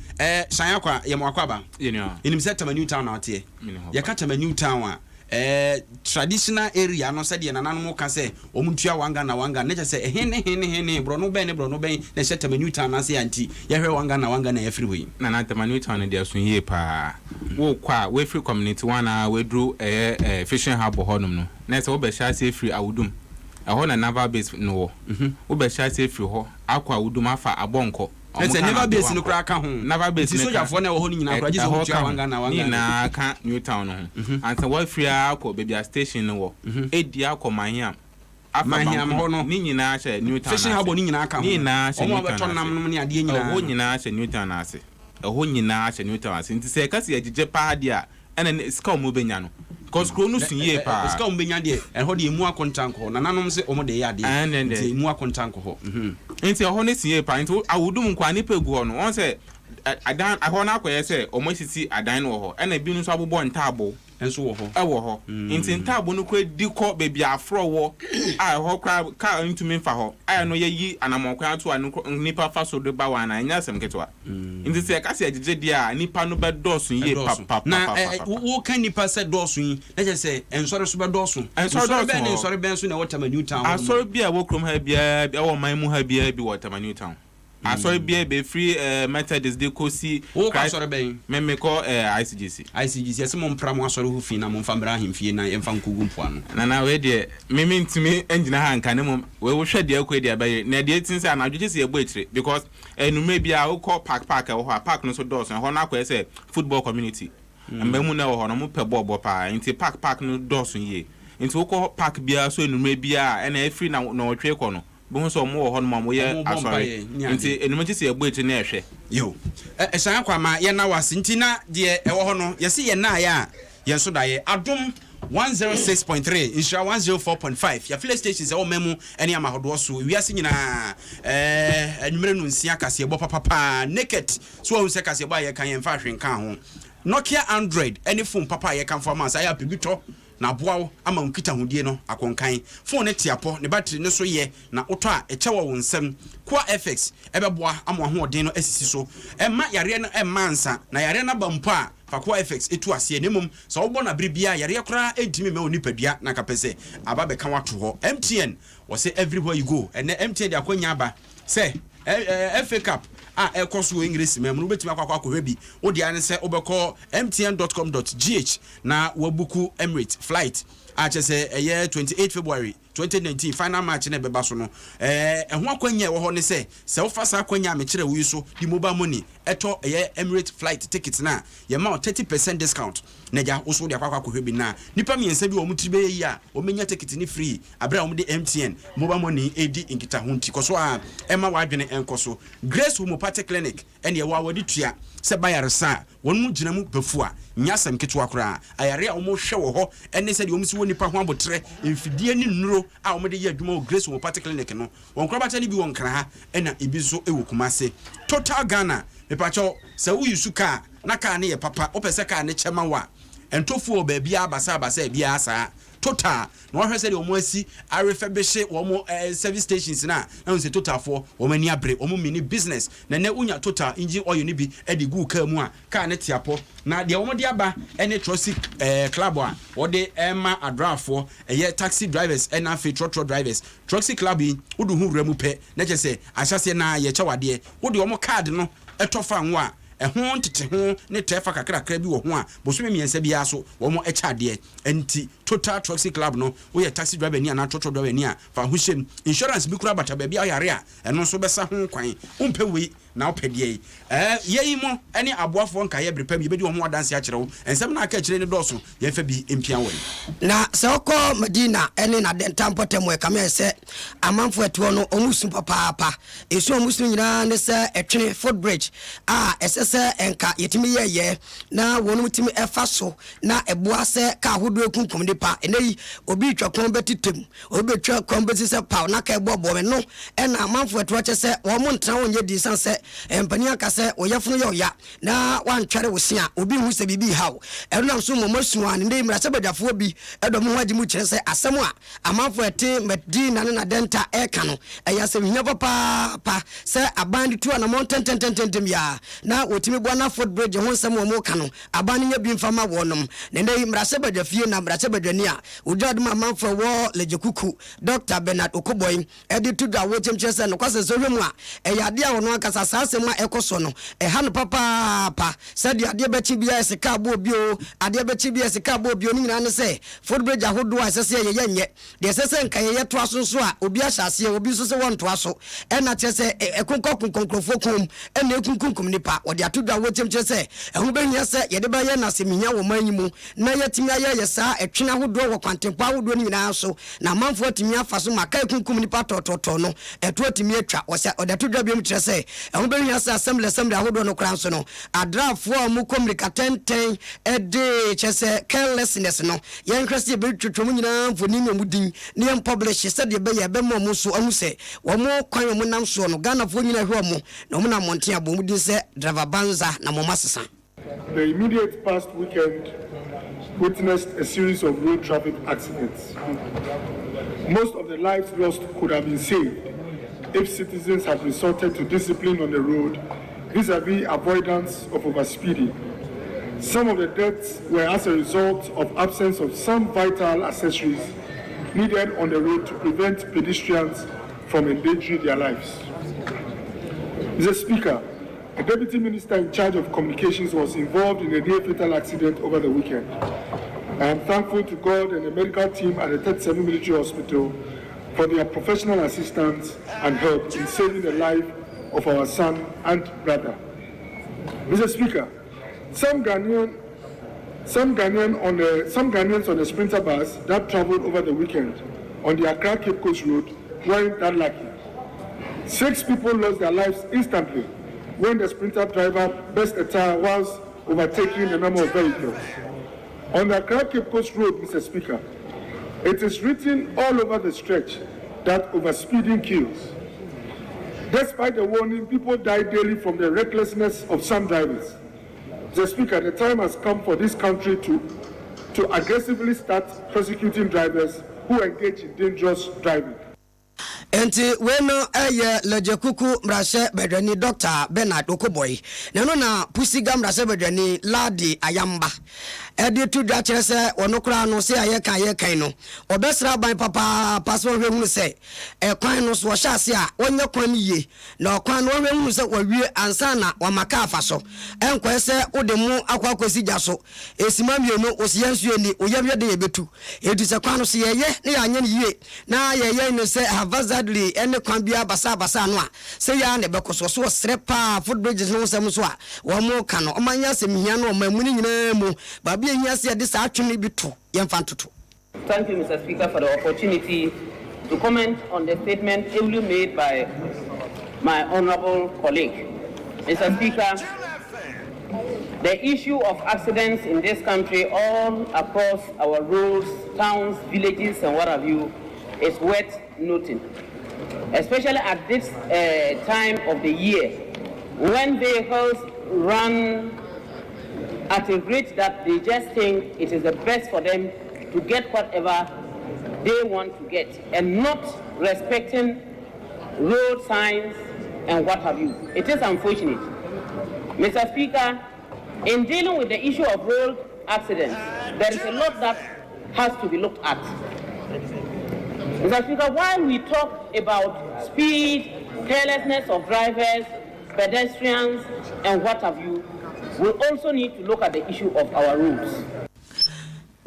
Speaker 1: shan akwa ye mo akwa ba enim se Tamanu Town na otie ye ka Tamanu Town a traditional area no said ye nananom ka se omuntua wanga na ne se hene bro no ben na se Tamanu Town na se anti ye hwe wanga na ye free we
Speaker 5: na Tamanu Town de aso yie pa wo kwa we free community wana we dru fishing hub honum no na se wo be sha se free awudum ho na naval base no wo be sha se free ho akwa awudum afa abonko
Speaker 1: ese never base no kra ka ho
Speaker 5: never base
Speaker 1: so jafo na wo ho nyina kra je se mutua wanga na
Speaker 5: ni na ka New Town no ansa wo free akọ baby station no wo edi akọ manhiam
Speaker 1: manhiam ho no
Speaker 5: ni nyina hye New Town
Speaker 1: fishing hub ni nyina ka ho
Speaker 5: ni na hye
Speaker 1: New Town nam no ni ade nyina
Speaker 5: ho nyina hye New Town ase ho nyina hye New Town ase nti se ka se agije pa dia ene ska mo benya no cause kro no sunye pa
Speaker 1: ska mo benya de ho de emu akontanko na nanom se omo de ya de nti emu akontanko ho
Speaker 5: nti ho ne sunye pa nti awudum nkwa ni pegu ho no won se adan ho na akoye se omo sisi adan no ho ena bi no so abobo ntabo
Speaker 1: enso wo ho
Speaker 5: ewo ho nti ntabo no kra di ko baby afro wo a ho kra ka ntumi mfa ho aya no yeyi anamokwa ato nipa fa so de ba wa na nya sem ketwa nti se ka se agije dia nipa no be dosu ye papa
Speaker 1: na wo kan nipa se dosu yi na je se ensore so be dosu ensore be ne ensore ben so na Tamanu Town
Speaker 5: asore bia wo krom ha bia wo man mu ha bia bi Tamanu Town asore bia be free Methodist de kosi
Speaker 1: wo ka asore ben
Speaker 5: me ko ICGC
Speaker 1: ese mo mpra mo asore hu fi na mo mfambra ahemfie na emfa nkogu mpoa no
Speaker 5: na we de me ntimi engina ha nka ne mo we wo hwe de akwa de abaye na de tin se anadwo se ebo etire because enume bia wo ko park wo ho park no so doors ho na akwa se football community mbemu na wo ho no mo pe ball pa nti park no doors ye nti wo ko park bia so enume bia na free na otwe ko no bo so mo ho no mo ye asore nti enum chi se egbo echi na ehwe
Speaker 1: yo esan kwa ma ye na wase nti na de ewo ho no ye se ye na ya ye so da ye Adom 106.3 insha 104.5 ya file stations e wo memu ene amahodo so wiase nyina anumere no nsia Kasiebo papa Naket so wo se Kasiebo aye kan ye mfa hwenka ho Nokia Android any phone papa ye kan forma sa ya pibito na boawo ama nkita hodie no akonkan phone ne tiapo ne battery ne so ye na oto a echewa wo nsem kwa FX ebeboa ama ho odin no asisi so emma yare no emmansa na yare na bampo a fakwa FX etu ase nemum so wo na bribia yare kora entimi me onipadua na kapese aba be kan wato ho MTN was say everywhere you go and MTN de akonya aba say FA Cup ekoso English mem no betimi akwa akwa bi wo dia ne se obekọ mtn.com.gh na wabuku Emirates flight achese 28 February 2019 final match na beba so no ho akwanya wo ho ne se wo fasa akwanya me kire wi so di mobile money eto Emirates flight ticket na ye ma 30% discount na ja wo so de akwa akwa bi na nipa miensa bi wo mutiri be yi a o menya ticket ni free abra wo de MTN mobile money edi nkita ho nti koso a ema wa adwene enkoso Grace Homeopathic Clinic ene ye wa wadi tua se bayaresa wonu gina mu befu a nyasam ketwa kora ayare a wo mo hwe wo ho ene se de wo msi wo nipa ho abotre mfidie ni nnuro a wo de ye adwuma Grace Homeopathic Clinic no won kora bata ni bi won kra ha ena ebi so ewo kumase Total Ghana mepacho se wo yusu ka na ka ne ye papa opese ka ne chema wa entofu obabi abasa bia asa Total no hwese de omo asi arefebehye omo service stations na se Total for omo ani abre omo mini business na ne unya Total engine oil ni bi e de gu ka mu a ka ne tiapo na de omo de aba ene trosi club a wode ema adrafo taxi drivers na fe trotro drivers trosi club yi wodu hu wura mu pe na chese ahyase na ye chawade wode omo card no etofa nwo a ehon tete ho ne tefa kakra kra bi wo ho a bosome miensa bia so wo mo echade enti Total Taxi Club no we taxi driver ni ana trotro driver ni a fa ho hyem insurance bi kura bata ba bia yare a eno so besa ho kwan umpe wi na opedie yeyi mo ene aboafo nka ye brepam ye bedi wo ho adanse a kyerɛwo ensem na aka kyerɛ ne dɔso ye fa bi empia wo
Speaker 2: na se okɔ Medina ene na dentam potem we kama se amanfo eto no omusu papa esu omusu nyina ne se etwene footbridge a esese enka yetimi ye na wonu timi efa so na eboa se ka hodo ekunkum de pa eneyi obi twa kon betitem obi twa kon beti se pa na ka ebobo me no ena amanfo eto che se wo mo ntra wonye di san se empani aka se oyefunu ye oya na wantware wosia obi hu se bibi hawo eno na so mo masuan ne imra se badafo bi edom ho agi mu kyerɛ sɛ asɛm a amanfo ɛte Medina ne na denta ɛka no ɛyɛ sɛ hia papa sɛ aban de tu ana montentententem ya na otimi bɔ na footbridge ho nsɛm wɔ mo ka no aban nya bi mfama wɔnom ne ne imrase badafie na imrase badwani a ojadum amanfo wɔ legyekuku Dr. Bernard Okoboy ɛde tu da wo kyemkyɛ sɛ no kwasɛ so hwemu a ɛyɛ ade a wɔno akasa saa asɛm a ɛkɔ so no ɛha no papa sɛ de ade bɛkyi bia sika bo bio ade bɛkyi bia sika bo bio ne nyina ne sɛ footbridge ahodo a sese ye nye de sese nka ye to aso so a obi ahyase obi so se won to aso e na che se ekonkonkonkonkrofo kom e na ekunkunkum nipa o de atodwa wo chem che se ehu be hia se ye de ba ye na se mihia wo manyimu na ye timi aye ye sa etwena ahodo wo kwantempa ahodo ni nyina so na manfo atimi afa so maka ekunkum nipa tototo no eto atimi atwa o se o de atodwa bi mu che se ehu be hia se assembly ahodo no kran so no adrafo a mu communicatenten e de che se carelessness no yen kwese be twetwom nyina mfoni mu din ne yen publish se de be ye be mo so ahu se wo mo kwan mo nam so no Ghana fo nyina hwe mo na mo na monte abo mu din se driver banza na mo masesa.
Speaker 7: The immediate past weekend witnessed a series of road traffic accidents. Most of the lives lost could have been saved if citizens had resorted to discipline on the road vis-a-vis avoidance of overspeeding. Some of the deaths were as a result of absence of some vital accessories needed on the road to prevent pedestrians from endangering their lives. Mr. Speaker, a Deputy Minister in charge of communications was involved in a near-fatal accident over the weekend. I am thankful to God and the medical team at the 37 Military Hospital for their professional assistance and help in saving the life of our son and brother. Mr. Speaker, some Ghanaians on a Sprinter bus that traveled over the weekend on the Accra Cape Coast Road weren't that lucky. 6 people lost their lives instantly when the Sprinter driver burst a tire whilst overtaking a number of vehicles. On the Accra Cape Coast Road, Mr. Speaker, it is written all over the stretch that overspeeding kills. Despite the warning, people die daily from the recklessness of some drivers. Mr. Speaker, the time has come for this country to aggressively start prosecuting drivers who engage in dangerous driving.
Speaker 2: Enti weno legyekuku mrashe bedwani Dr. Bernard Okoboy neno na pusiga mrashe bedwani Ladi Ayamba edi tu dwa kire se onokra no se aye kan no obesra ban papa paso hwehunu se kwan no so hyase a onye kwan ye na kwan no hwehunu se wawie ansa na wamaka afa so enkwa se odemu akwakosi gya so esima mienu osiyansu ni oyabye de yebetu edi se kwan no se yeye ne yanye ne yie na yeye ne se havazadly ene kwan bia basa no a se ya ne bekoso so srepa footbridges no sem so a wo mo ka no omanya se mihia no mamuni nyina mu babi ehia se de sa atwene bi to yemfa ntoto.
Speaker 8: Thank you, Mr. Speaker, for the opportunity to comment on the statement ably made by my honorable colleague. Mr. Speaker, the issue of accidents in this country all across our roads, towns, villages, and what have you is worth noting, especially at this time of the year when vehicles run at a rate that they just think it is the best for them to get whatever they want to get and not respecting road signs and what have you. It is unfortunate. Mr. Speaker, in dealing with the issue of road accidents, there is a lot that has to be looked at. Mr. Speaker, while we talk about speed, carelessness of drivers, pedestrians, and what have you, we also need to look at the issue of our roads.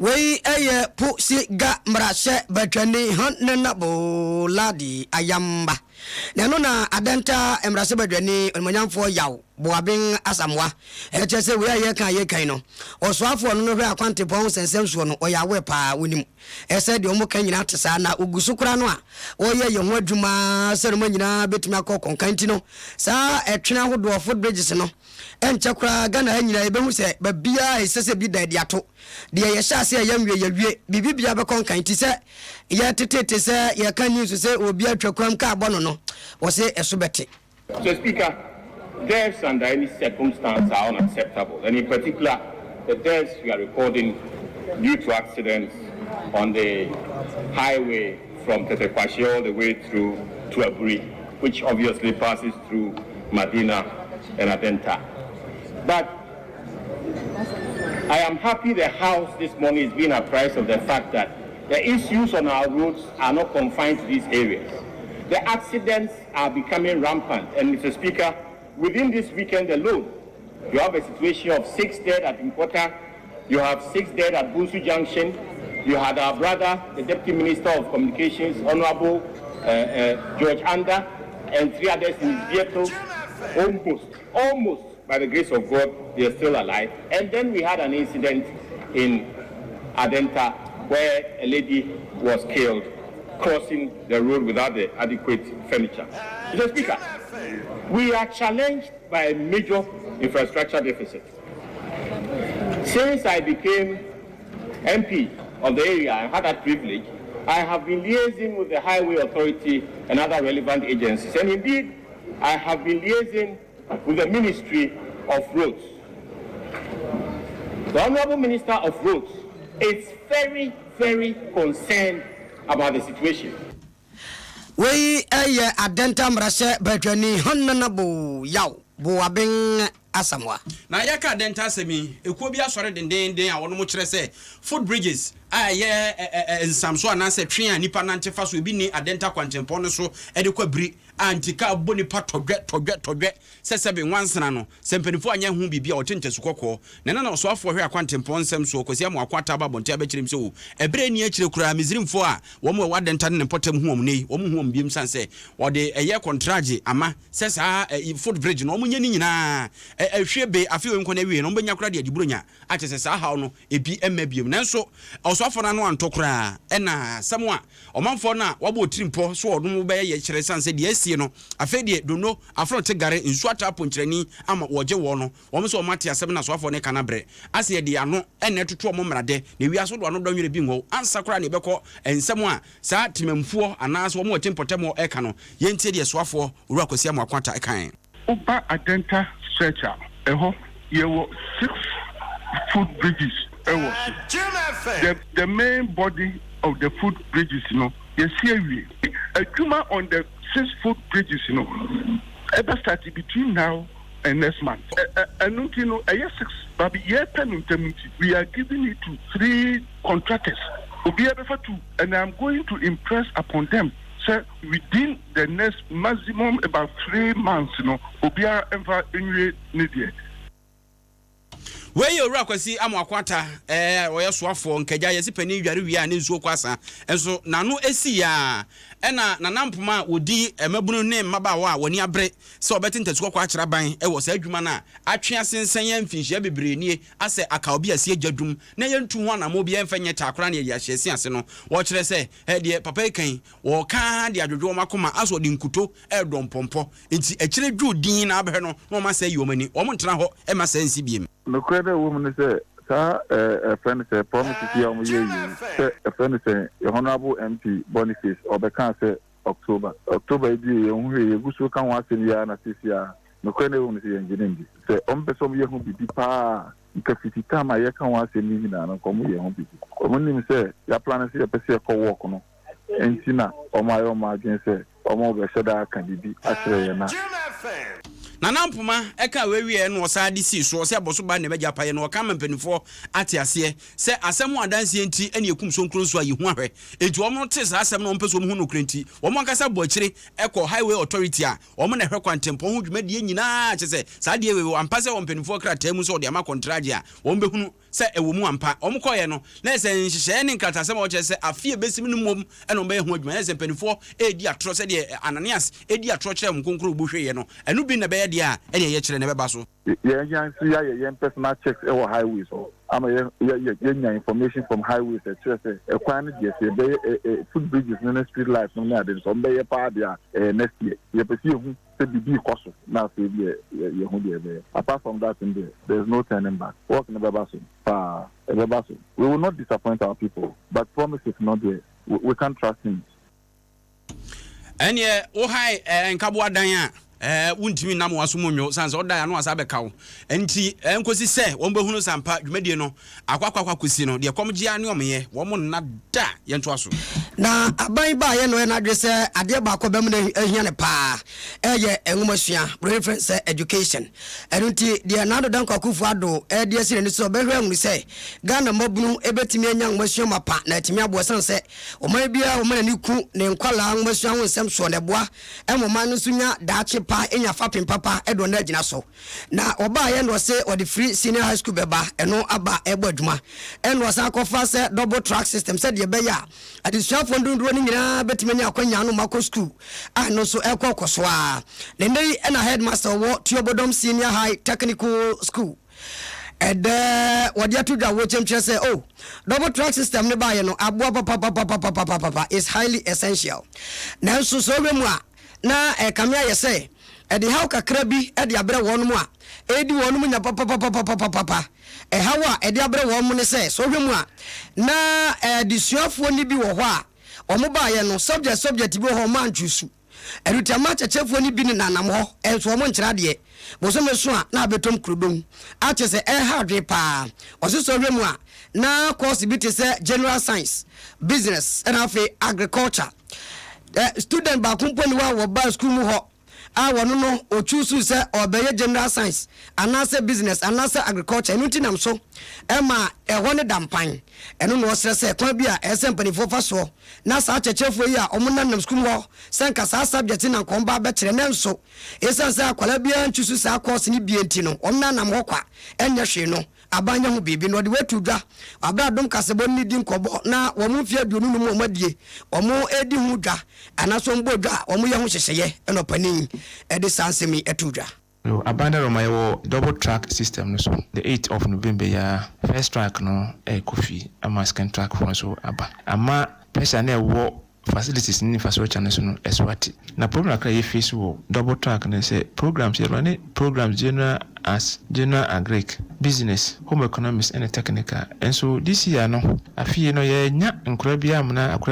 Speaker 2: we eye pu si ga mrashe betwani hanne na bo ladi ayamba nano na adanta mrashe betwani onmanyamfo yaw boabin asamwa chese we aye kan no osoafo no hwe akwante pon sensem so no oyawe pa wonim ese de omo kan nyina tesa na ogusukura no a oye ye ho adwuma se no manyina betumi akọ kanti no sa etwena hodo foot bridges no enchakura Ghana nyina ebehu se babia esese bi da diato de ye hyase ye nwe ye wie bibibia be kanti se ye tetete se ye kan news se obi atwakram ka abono no wo se esobete.
Speaker 9: So Speaker, deaths under any circumstance are unacceptable, and in particular, the deaths we are recording due to accidents on the highway from Tetekwashi all the way through to Aburi, which obviously passes through Madina and Adenta. But I am happy the House this morning is being apprised of the fact that the issues on our roads are not confined to these areas. The accidents are becoming rampant, and Mr. Speaker, within this weekend alone, you have a situation of 6 dead at Impota, you have 6 dead at Bunsu Junction, you had our brother, the Deputy Minister of Communications, Honorable George Anda, and 3 others in his vehicle. Almost, by the grace of God, they are still alive. And then we had an incident in Adenta where a lady was killed crossing the road without the adequate furniture. Mr. Speaker, we are challenged by a major infrastructure deficit. Since I became MP of the area and had that privilege, I have been liaising with the Highway Authority and other relevant agencies. And indeed, I have been liaising with the Ministry of Roads. The Honorable Minister of Roads is very, very concerned about the situation.
Speaker 2: We adenta mrashe betwani honnabo yaw boabin asamwa
Speaker 1: na yaka adenta semi ekuo bi asore denden a wono mo kire se foot bridges aye ensamso anase twen a nipa nante fa so bi ni adenta kwantempo no so edekwa biri antika boni pa todwe sesebe wansana no sempenifo anya hu bibia otente sukokko na so afo hwe akwantempo nsem so kosia mo akwata ba bonte abekirim se o ebre ni akire kura mizirimfo a wo mo wadenta ne potem hu omnei wo mo hu ombiem sanse wo de eye contract ama sesa foot bridge no mo nya ni nyina ehwebe afi nko na wie no mbenya kura de adiburonya achese sa hawo no ebi emmabiem nanso osofo na no antokura na samwa omanfo na wabo otirimpo so odum be ye kire sanse de asie no afi de dono afro tegare nsu ata ponkyerani ama woje wo no wo so mate asem na so afo ne kanabre ase de ano ene toto mo mrade na wi aso do ano dwere bi ngo ansa kura ne bekọ ensem a sa timamfuo anaso wo mo otimpotem eka no yentie de so afo owura kwasia mo akwata ekan
Speaker 7: Uba Adenta stretcher, you were 6 foot bridges. The main body of the foot bridges, you see, a tumor on the 6 foot bridges, ever started between now and next month. And a year 6, but we are giving it to 3 contractors. And I'm going to impress upon them. So within the next maximum about 3 months, Obia ever in Nidia.
Speaker 1: Where you rakwasi amwakwata oya soafo nkaja yesi pani dware wi a ne nsuo kwasa enso nanu esi ya ena nanampoma wodi emabunu ne mmabawa a woni abre se obeti ntesuko kwa akira ban wo sa adwuma na atwe asensen ya mfinhia bebre nie ase aka obi ase adwadum na yentu ho na mo bi emfenye takora na ya hyesi ase no wo kire se de papa ekan wo ka de adwodwo makoma aso de nkuto edom pompo enti akire dwudin na abhe no no ma se yomani wo ntena ho e ma se nsi biem
Speaker 10: no kweda woman say a friend say promise to you a friend say honorable MP Boniface Obeka say October di ehun egusu kan wa se ya na sisia no kweda woman say engineering say ompesom ye hu bibi pa nkafitita ma ye kan wa se ni na no komu ye hu bibi omuni say ya plan say pese ko work no entina omayo ma gen say omo be sheda kan bibi asre ye na
Speaker 1: na nampoma eka wewie no osade si so se aboso ba ne beja paye no ka mampanifo ate ase se asem adanse enti ene ekum so nkro so ayi hu ahwe eju omo te sa asem no mpeso hu no krenti omo nkasa bo akire eko highway authority a omo na hwe kwantempo hu dwumadie nyina chese sa de we ampase ompanifo krata mu so de ama contract a omo behunu se ewo mu ampa omo koye no na se nhihye ne nkrata se ma o chese afie besim no mom ene omo be hu adwuma na se mpanifo edi atro se de Ananias edi atro kire mkonkro bo hwe ye no enu bi na be ye de a ene ye kire ne be ba so
Speaker 10: yeah, personal checks or highways or information from highways a quantity food bridges and street lights no so be a part next year you pursue to be cost now apart from that there's no turning back work in the we will not disappoint our people but promise is not there we can't trust him
Speaker 1: and yeah oh hi and kabwa dan wuntimi nam wasomonyo sanse oda ya no asa bekawo enti enkosi se won behunu sampa dwumadie no akwakwa kosi no de komgye ane omye wo na da yento aso
Speaker 2: na aban ba ye no na adwese ade ba ko bem na ehia ne pa eye enwomasua reference education enunti de na do dan kwakufu ado de sire ni so behwe hu se Ghana mabunu ebetimi anya nwomasua mapa na etimi abo sanse o man bia o man ni ku ne nkwala nwomasua hu nsem so ne boa emoma no sunya daache enya fapin papa edo na gina so na oba ye no se o the free senior high school beba eno aba ebo adwuma eno sa kofa se double track system se de be ya adisua fondunduro ni nyina betimanya akwanya no mako school no so ekokoso a ne nei ena headmaster wo Tiobodom senior high technical school wadia to da wo chemche say double track system ne ba ye no abo papa is highly essential na so we mu a na kamia ye say edi how kakra bi edi abre wonu mu a edi wonu mu nya papa hawa edi abre wonu ne say so hwemu a na disuafo ni bi wo ho a omo ba ye no subject bi ho man chusu erutama chechefo ni bi ni nanam ho enso omo nkyira de boso meso a na betom krudom a che se hardwe pa oso so hwemu a na course bi te se general science business and agriculture student ba kumponi wa wo ba school mu ho wono no o choose say obeye general science anase business anase agriculture enuti nam so ema ehone dampan enu no stress kwa bia esempani fofa so na sa chechefo yi a omunanam school ho senka sa subject na komba be kire ne nso esanse akwala bia nchusu sa course ni bia enti no omunanam ho kwa enya hwe no abanya ho bibi no de wetu dwa abra Adom Kasiebo ni di nkobo na wo mu fie aduonu no mu madie wo mu edi hu dwa anaso mbo dwa wo mu ye ho hyehyeye eno panin edi sansemi etu dwa
Speaker 11: no abanda romayo double track system no so the 8th of November ya first track no kofi ama second track for so aba ama pesa na wo facilities ni infrastructure no so no eswati na problem akra ye face wo double track na say programs ye run programs general agric business home economics and technical and so this year no afie no ye nya nkura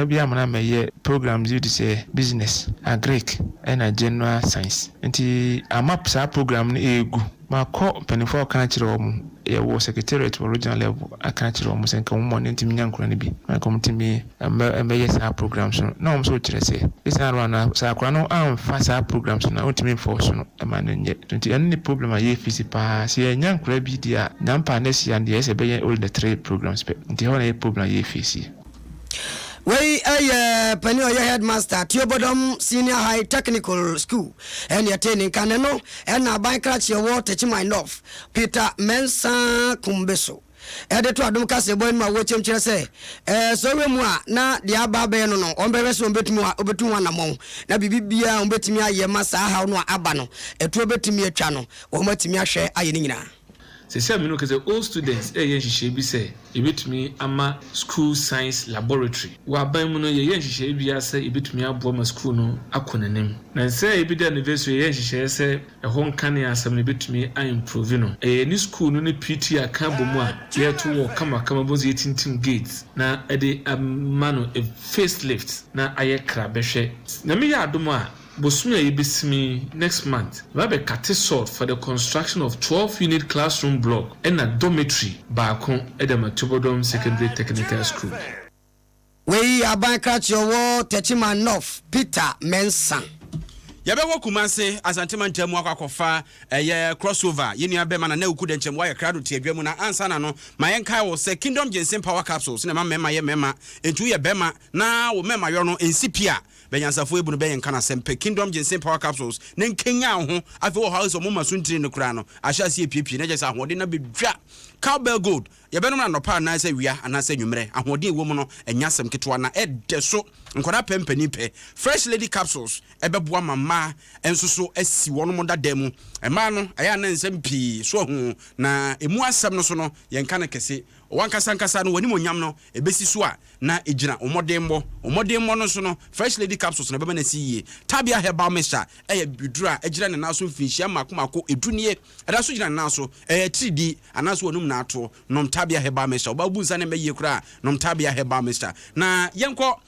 Speaker 11: bia amna meye programs you say business agric and general science nti amap sa program no egu mako penifo kan kire wo ye wo secretariat original level aka kire wo senka wo mon ntimi nya nkura ne bi mako ntimi emeye sa programs no na wo so kire say this na sa akura no amfa sa programs no ntimi force no e man nye nti any problem aye pa si nya nkura bi dia nampa next year dey say be all the 3 programs pe nti ho na ye problem ye face
Speaker 2: we penny oya headmaster Tiobodom senior high technical school and your training kaneno and na ban krache wo techima enough Peter Mensa Kumbeso to Adom Kasiebo ma wo chemchere say so we mu a na de aba be no no onbebe so obetu na mon na bibibia ombetimi aye masa ha no aba no etu obetimi atwa no wo matimi ahwe aye ni nyina
Speaker 12: se me no kase all students yen hihye bi say ebetumi ama school science laboratory wa ban mu no yen hihye bi ase ebetumi abo ma school no akonanem na se ebi da university yen hihye se ho nkane asem ne betumi a improve no ni school no ne PT aka bomu a ye to wo kama bozi etintim gates na ede amano a facelift na ayekra behwe na me ya Adom a Bosumia Ibisimi next month, we have a catisol for the construction of 12-unit classroom block and a dormitory back home at the Tiobodom Secondary Technical School.
Speaker 2: We are bank at your war, Techima North, Peter Mensa.
Speaker 1: Yabewo Kumase Asantema Ntemu akwakofa crossover yenu abema na uku de nchemu ya krado tie dwemu na ansa na no mayenka wo se Kingdom Ginseng Power Capsules na mema ye mema entu ye bema na wo mema yo no ensipia benyansafo ebu no beyenka na sempe Kingdom Ginseng Power Capsules ne nkenya ho afi wo house mo masuntiri no kra no ahyase piepie na jesa ahode na bedwa Cowbell Gold yebeno na nopa na se wia anase nwumere ahode ewo mu no enyasem ketwa na edeso nkora pempani pe Fresh Lady Capsules ebeboa mama ensoso asi wono mo dademu ema no aya na nsem pii so hu na emu asem no so no yenka na kese wankasa no wani monyam no ebesi so a na ejina omodembo no so no Fresh Lady Capsules na beba na siye Tabia Herbal Mixture bidura ejira ne naso mfinhia makomako edunie eda so jina ne naso 3D anaso wonum na ato nom Tabia Herbal Mixture obabu nsa ne meye kura nom Tabia Herbal Mixture na yenko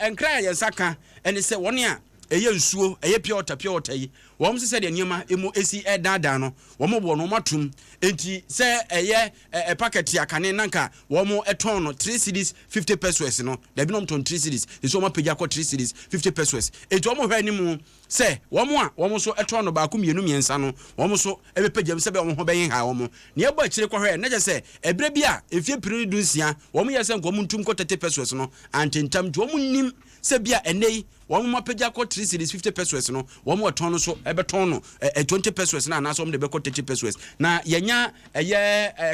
Speaker 1: enkra yensaka ene se woni a eye nsuo eye pure water yi wom se de niema emu esi dada no wom bo no matum enti se eye packet ya kane nanka wom eton no 3 cedis 50 pesos no da bi no ton 3 cedis so ma pagya ko 3 cedis 50 pesos enti wom hwa ni mu se wom so eton no ba ko mienu miensa no wom so ebe pagyam se be wom ho beyin ha wom ne ebo akire ko hwa na je se ebre bia efie piri dunsia wom ye se nkom ntum ko 30 pesos no antentam wom nim se bia enei wom ma pagya ko 3 cedis 50 pesos no wom oton no so ebeton no 20 pesos na anaso wom de be ko 30 pesos na yenya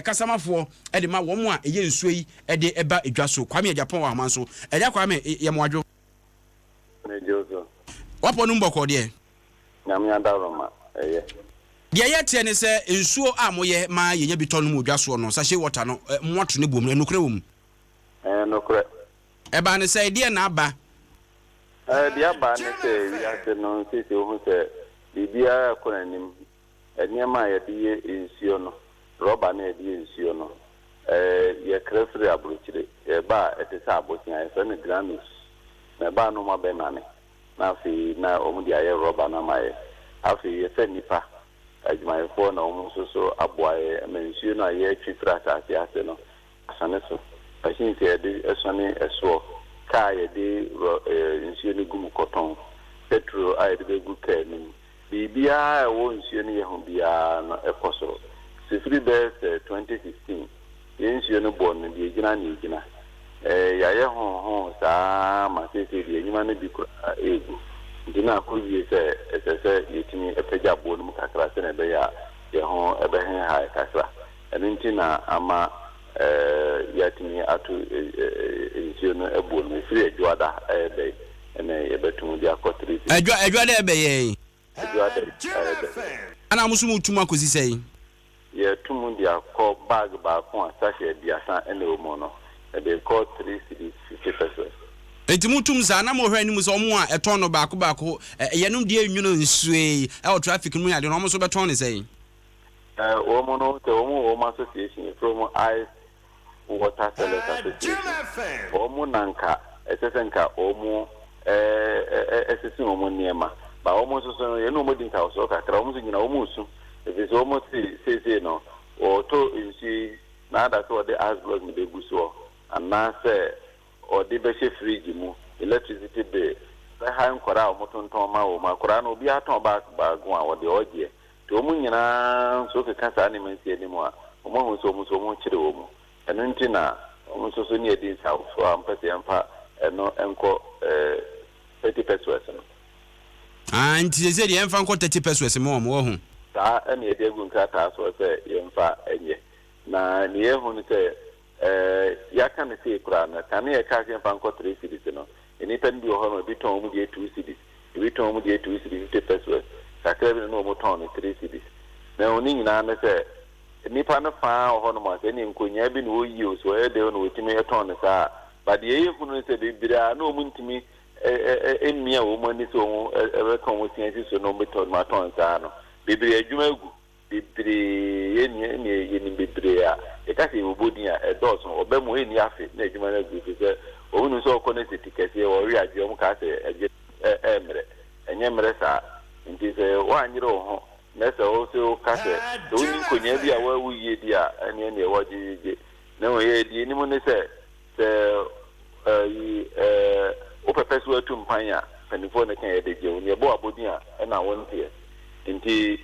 Speaker 1: kasamafo de ma wom a eye nsuo yi de eba edwaso kwame Japan wa manso eya kwame ye moadwo
Speaker 13: nejozo
Speaker 1: wapo no mboko de
Speaker 13: nyame adaroma eye
Speaker 1: de ye tie ne se nsuo a moye ma yenya biton mu edwaso no sachet water no mwoto ne bom enukre wom
Speaker 13: nokre
Speaker 1: eba ne se de na aba
Speaker 13: de aba ne se ya se no sisi ohun se bibia konanim enema ya die nsuo no roba na die nsuo no ye krefre abrochire ba etesa abotia e fe ne granules na ba no ma be nane na fi na omudi aye roba na mai afi ye fe nipa ajuma fo na omusoso aboaye mensuo na ye twifra asase ase no asane so pashin se de esone eso ka ye de nsuo ne gumu koton petro aye de gu ka ni bibia wo nsuo ne ye ho bia no ekoso sifri best 2016 nsuo ne bon ne de gina ne gina ya ye ho sa ma se de nyima ne bi egu dina ko wie se yetimi epagya bo no kakra se ne be ya ye ho ebe hen ha kakra eninti na ama yatimi atu nsuo no ebo no firi adwada ebe ene ye betum dia kotri
Speaker 1: adwada ebe ye ana musumu tuma kosi sei
Speaker 13: ye tumu dia ko bag ba ko asache dia san ene omo no e be ko 3 cedis 50 pesos
Speaker 1: enti mutum za na mo hwa ni mu so mo a eton no baako ye no dia nwuno nsue o traffic mu ya de no mo so beton ne sei
Speaker 13: omo no te omo association from ice water sellers association omo nanka esesenka omo esesi omo niema ba omo so ye no mo dinka so kakra omo so nyina omo su ebi omo se no o to nsi na ada so the ice block me be so ana se o de be she fridge mu electricity bill ba ha nkora omo tonton ma o ma kora no obi aton ba go a o de oje to omo nyina so ke kasa ni mensi ani mu a omo hu so omo kire omo eno nti na omo so ni edin sa so ampese ampa eno enko 30 pesos no
Speaker 1: nti se de emfa nko 30 pesos mo wo hu
Speaker 13: ta ene ede gu nkata so se yemfa enye na ni ehu ni se ya kan se kura na kan ye ka se emfa nko 3 cedis no eni pen bi ho no bi ton mu de 2 cedis bi ton mu de 2 cedis 50 pesos ka kre bi no mo ton 3 cedis na oni nyina na se nipa na fa ho no ma se ni nkonya bi no yi o so e de no wetimi e ton sa ba de ye hu no se bibira na o mu ntimi emia wo mani so ebe kan wo tian so no beton ma ton sa no bibiri adwuma gu bibiri ye ni bibiri a e ka se wo bodin a e dos no obemu eni afi na adwuma na gu se o nu so ko ne titikese wo ri adwo mu ka se emre enye mre sa nti se wa anyiro ho na se o se o ka se o ni nkonya bi a wa wu ye di a ene ne wo ji na wo ye di ni mu ne se o pepesu atu mpanya panifo ne kan yede je oni ebo abodin a na won tie nti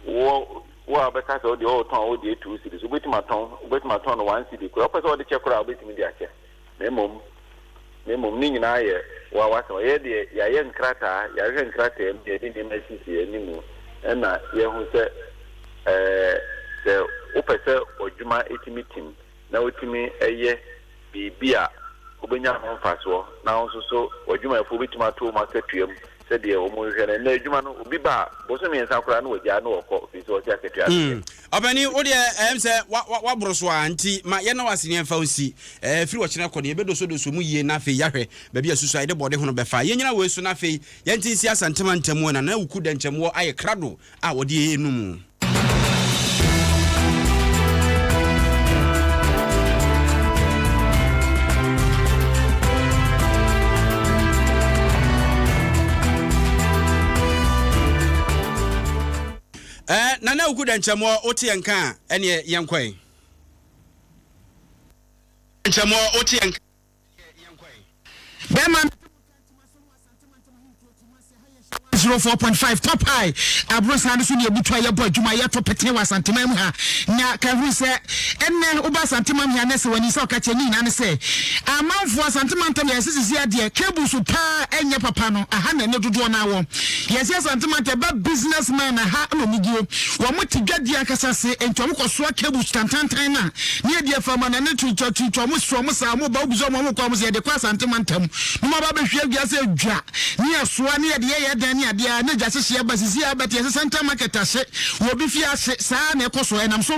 Speaker 13: wo abeka so de o ton o de 2 cedis obetima ton no 1 cedi ko opese o de che kura obetimi de ache memom ni nyina ye wa so ye de ya ye nkrata ya ye nkrata em de ni mesisi enimu na ye hu se se opese odwuma etimi tim na otimi eye bibia obenya ho faso na nso so odwuma efo betima to ma setuam se de o mo hwere na adwuma no obi ba boso mi ensa kora na wagya na okọ fi so tia ketua
Speaker 1: obani wo de se wa broso anti ma ye na wasene emfa onsi firi wo kire kode ebedoso doso mu yie na fe yahwe ba bia susu ide bode hono befa ye nyina we su na fe ye nti si asantema ntamu na wuku da ntamu aye krado a wode ye numu Nana ukuda nchamo oti yanka ene yankoi nchamo oti yanka Bema 04.5 top high abrosa nso ne butua ye boy dwuma ye to pete wa santemam ha na ka hu se enne uba santemam ha na se wani se ka cheni na ne se amanfo santemam tam ye sisi ade cable so pa enye papa no aha na ne dodo na wo ye se santemam te ba businessman ha no mugio wo moti dwade akasa se entwom koso cable tantantan na ne de fama na ne twitwa mo so mo sa mo ba obuzo mo kwa mo se de kwa santemam tam no ma ba behwe agua se dwa ne asoa ne de ye dan dia na jasese abasisi abati senta market ase wo bi fi ase saa na ekoso enam so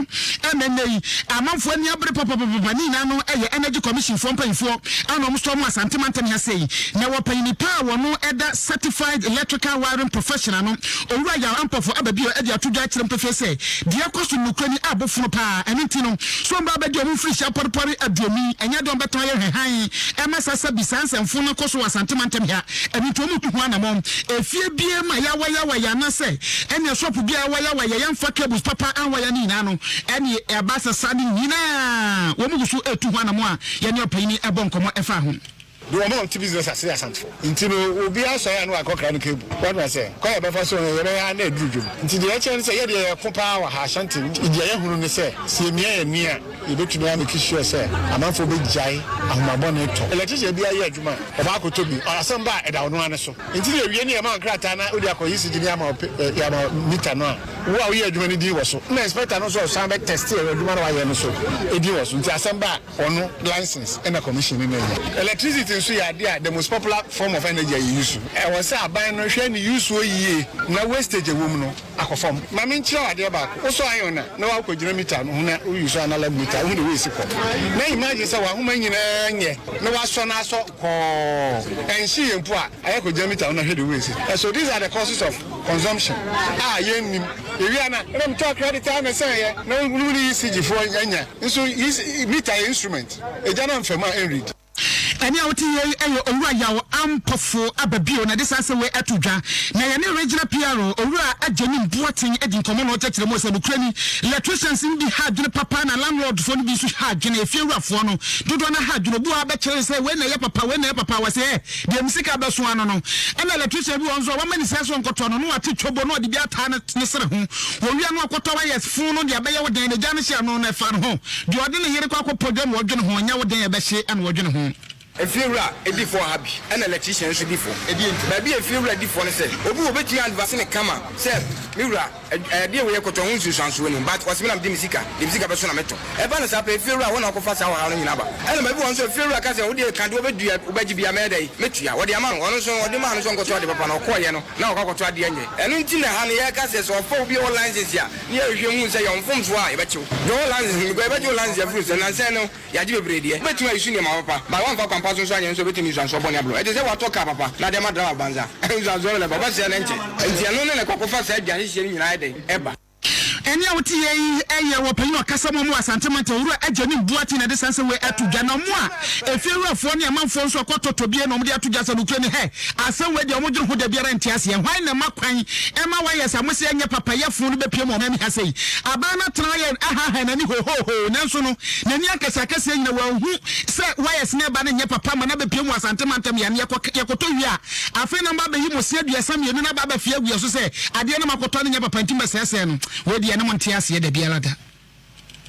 Speaker 1: emennei amanfo ani abre papa ni na no eye energy commission for panfo anom storm asante mantam ha sei na wo panini pa wo no eda certified electrical wiring professional no owura ya ampofo ababio ede atudwa kire mpefe sei de ekoso nukrani abofo pa eniti no so mba abadi omu free sha porpori aduomi enya don beton ye hehan emasa bisanse mfo no koso asante mantam ha eniti omu tuhu anamom efie bie ma ya na se ene shop bia wa ya yamfa cables papa anwa ni na no ene abasa sadi nyina wo mu gusu etu hwa na mo a ye ne opani ebonkomo efa ho
Speaker 14: do amount to business as asant for intino obi aso ya no akokra no kebu what na say ko ya befa so ye be ya na edudum nti de ya chen say ye de kopa wa ha shanti ide ya hunu ne say se mia ya mia e betumi am kisho say amanfo be jai ahomabo ne to electrician bia ye adwuma o ba ko tobi asem ba e da wono ane so nti de wie ne ya ma krata na odi akoyisi di ne ama ya ma meter no a wo a wo ye adwuma ne di wo so na inspector no so san be test e adwuma no wa ye no so e di wo so nti asem ba ono license and a commission ne electricity so ya dia the most popular form of energy you use e was say aban no hwe ni use o yie na wastage wom no akofom ma me nchira ade ba ko so ayon na wa ko gina meter no na o use analog meter wo de we si ko na imagine say wa homa nyina nye na wa so na so ko enshi empu a aye ko gina meter no hwe de we si so these are the causes of consumption yen nim ewia na rem to credit na say ye na really ECG for anya so meter instrument e jana mfema enread ani awti eyo owura yawo ampofo ababio na desase we atudwa na ye ne regional PRO owura Agyei Mboaten edi nkomo no chekire mo se bukrani electricians ndi hadwene papa na landlord fo no bi su hadwene efiewurafo no dodo na hadwene bu abekire se we na ye papa wa se de musika beso ano no na electrician bi wonzo wa mani se so nkoto no no ate twobo no de bi ata ne sere ho wo wi ano akoto wa yes fun no de abeye wo den de jane hye ano na fa no ho de ode ne yere kwa akopodem wo dwene ho nya wo den ye be hye ana wo dwene ho efiewura edi for happy and electrician should be for edi baby efiewura di for ne say obi obeti advance ne kama say miwura edi we yekoto ho nsusanso ni but was me am di misika be so na meto e ba na sa pe efiewura wona akofa sa wa no nyina ba ele ma bi won so efiewura ka say wo de kan de obedua obaji bia me dai metua wo de ama no ono so wo de ma no so nkoto ade papa na okoye no na okoto ade anye enu nti na ha ne ye ka say so ofo obi o license ya ne ehwe hu say yon fom so a e be chiw do license mi go e be chiw license ya fru say na say no ya ji bebrede betua isu ne ma papa ba wan fa kwampa so anya so betimi so boni ablo e de say wa to ka papa na de ma dra banza so le baba say na nche nti anu ne kokofa say aduane hye nyina ede eba
Speaker 15: eni a wote ye wo panyin okasa mo asantema uru Agyei Buati na de sanse we atudwa na mo a efiewurafo ne amanfo nso akototobie na mo de atudwa sa nukre ne he asem we de mo dwere ho da biara ntiase hwan na makwan ema wayes amose anye papa yefo no bepie mo na mi ha sei abana tena ye aha na ni ho nanso no nani akasa akasa nyina wa hu se wayes ne ba na nye papa ma na bepie mo asantema ntam ya ne yakoto wi a afi na ba be yi mo se aduasa me no na ba ba fie agu so se ade na makoto ne nye papa ntim sese no we de na mo ntiase da biara da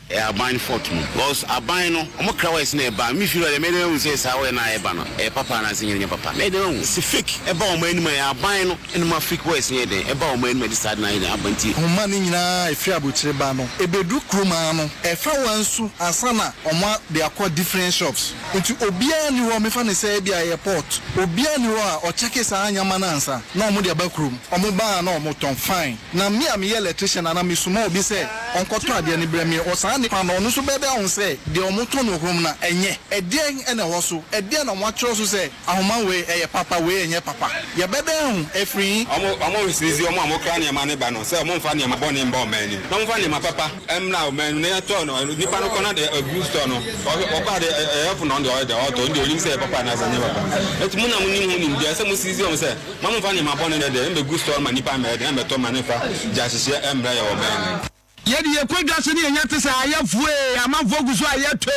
Speaker 16: Aban fort mu because aban no omo krawa ese na eba mi feel the mede we say sa we na eba no papa na sinye papa mede we si fake eba o mani ma aban no ene ma fake voice nye den eba o mani ma decide na ina abanti
Speaker 17: o mani nyina efi abotire ba no ebedu kroma no efa wansu asana omo de akọ different shops nti obia ni wo me fa ne say bia airport obia ni wo a o check sa anyama na ansa na omo de abakrum omo ba na omo ton fine na me am ye electrician na me suma obi say onkoto ade ni bremi o sa nipa no no so bebe on say de omoto no hom na enye edien ene wo so edien na mo so say ahoma we eye papa we enye papa ye bebe hu efri
Speaker 1: omo sisi omo amokra ne ma ne ba no say omo mfa ne ma bone mba o mani na mfa ne ma papa emna o mani ne to no nipa no kona de abuse to no o ba de help no de o to ndi olim say papa na sanye papa etumu na munim hunim de say mo sisi omo say ma mfa ne ma bone ne de embe good store ma nipa ma de embe to ma ne fa ja hihye emra ye o mani
Speaker 15: yedi ye kwadwa so ne enya tesa ayafue amanfo guso ayetwe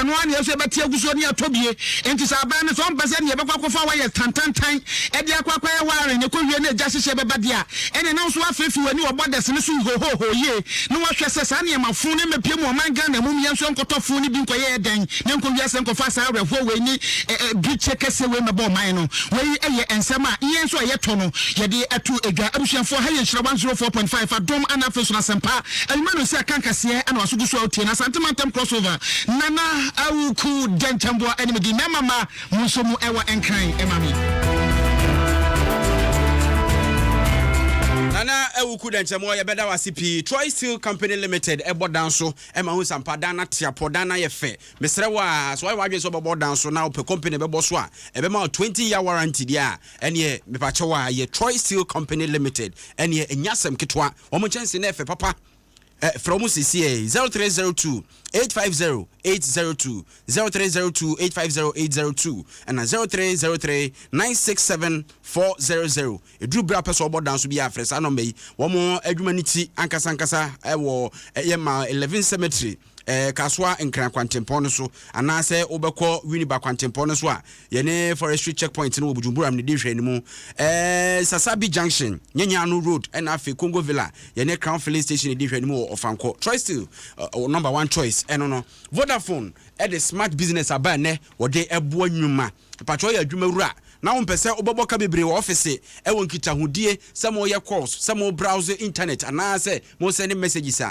Speaker 15: eno an ye so betie guso ne atobie enti sa ba ne so mpese ne yebekwa kofa wa ye tantantan edi akwakwa ye ware ne kowie ne gya hihye bebade a ene na so afefi wani obodese ne so hohoho ye ne wa hwese sa ne mafu ne mepie mu man Ghana mum ye so nkotofo ne bi nkoye den ne nkowie se nkofa sa awrefo we ni biche kese we mebo man no we eye ensema ye so ye to no yedi atu edwa abusuafo ha ye hyira 104.5 Adom anafe so na sempa Almano se kankase ana wasugusu autie na santimantem crossover nana awuku dentambo enimedi na mama munsomu ewa enkran emami
Speaker 1: Nana awuku dentambo ye beda wasipi Troy Steel Company Limited ebo danso ema hu sampa dana tiapo dana ye fe mesre wa so wa dwe so bobo danso na ope company bebo so a ebe ma 20-year warranty dia ene me pa chewa ye Troy Steel Company Limited ene enyasem ketwa omo chense na efe papa from CCA 0302 850 802 0302 850 802 and 0303 967 400 edru bra person obo dance bi afres anombe yi wo mo adwumaniti ankasa wo yema 11 cemetery kaswa nkran kwantempon no so anase obekọ Winneba kwantempon no so a yene forestry checkpoint no obujumbura ne de hwani mu Sasabi Junction Nyanyano Road and afi Congo Villa yene Crown Filling Station de hwani mu ofanko Troy Steel number 1 choice no Vodafone the smart business aba ne wode ebo nwuma patro ya adwuma wura na wompese oboboka bebre office ewo nkita hudie samo ye calls samo browse internet anase mo send messages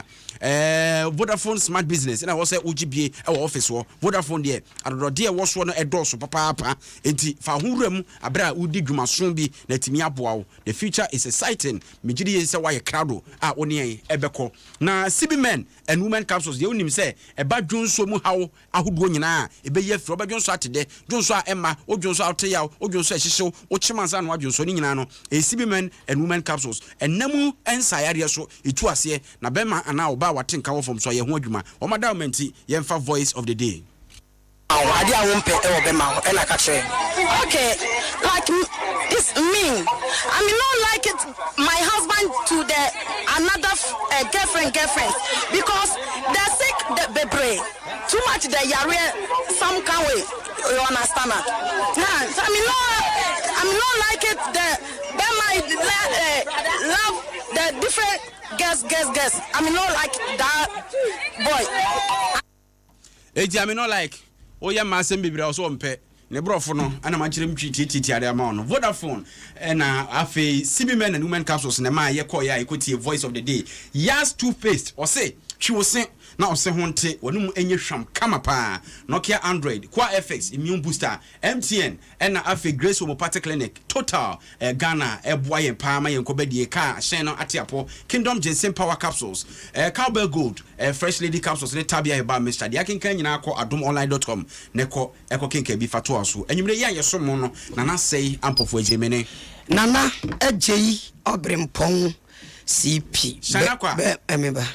Speaker 1: Vodafone smart business na wo se ugibie ewo office wo Vodafone de adodode wo so no edoso papa enti fa hurem abra udi dwumason bi na timi aboa wo the future is exciting megidi se waye crowd a oni ebeko na CB men and women capsules de onim se eba dwonso mu hawo ahodo nyina ebe ye fro ba dwonso atede dwonso a emma odwonso ateyaw odwonso ahihyew ochimansa no adwonso ni nyina no CB men and women capsules enamu ensayare so etu ase na bema ana oba watenka wo fom so ye ho adwuma o madam menti ye mfa voice of the day
Speaker 2: ade a won pe e wo be ma e na ka che okay like this me I mean not like it my husband to the another girlfriend because they sick the baby too much the yare some kind way you understand that nah I mean not like it the love the different guess I mean not like that boy
Speaker 1: I mean not like oya masem bibira so mpe ne brofo no ana ma kirem twititi ade ama no Vodafone na afi CB men and women capsules na ma ye call ya equity voice of the day Yas toothpaste o say twi wo se na o se honte wonum enye hwam kama pa Nokia Android Qua FX immune booster MTN na afi Grace Homeopathic Clinic Total Ghana eboa yen pa ma yen kobadie ka hyen no atiapo Kingdom Ginseng Power Capsules Cowbell Gold Fresh Lady Capsules ne tabia eba Mr. Dia kenkan nyina akọ adomonline.com ne ko kenkan bi fato aso enyumre ya yeso mo no Nana Agyei Ampofo Adjei
Speaker 2: Nana Agyei Obrempong CP
Speaker 1: Shanakwa
Speaker 2: emeba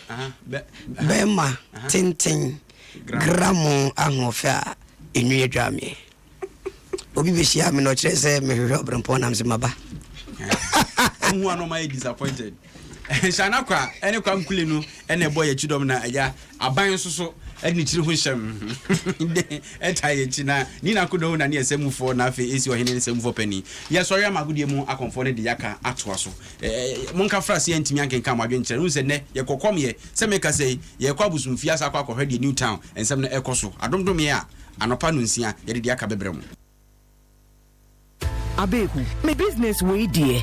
Speaker 2: bema tintin gramo ahofia enu adwame obi be shia me no kire se me hwehwe Obrempong nam se maba
Speaker 1: who are no my disappointed. Shanakwa ene kwa mkule no ene boy ya chidom na ya aban so ene chiri ho hyem eta ye china ni na kodo na ne esemufo na afi esi ohene esemufo pani ya sori amagudie mu akonfo ne de yaka atoa so monka frase antimi ankenka madwe nkyere hu se ne ye kokom ye se meka sei ye kwa busumfia sa kwa kohwe de New Town ensem na ekoso adomdom ye a anopa no nsia ye de yaka bebrem
Speaker 18: Abeku, my business way dear.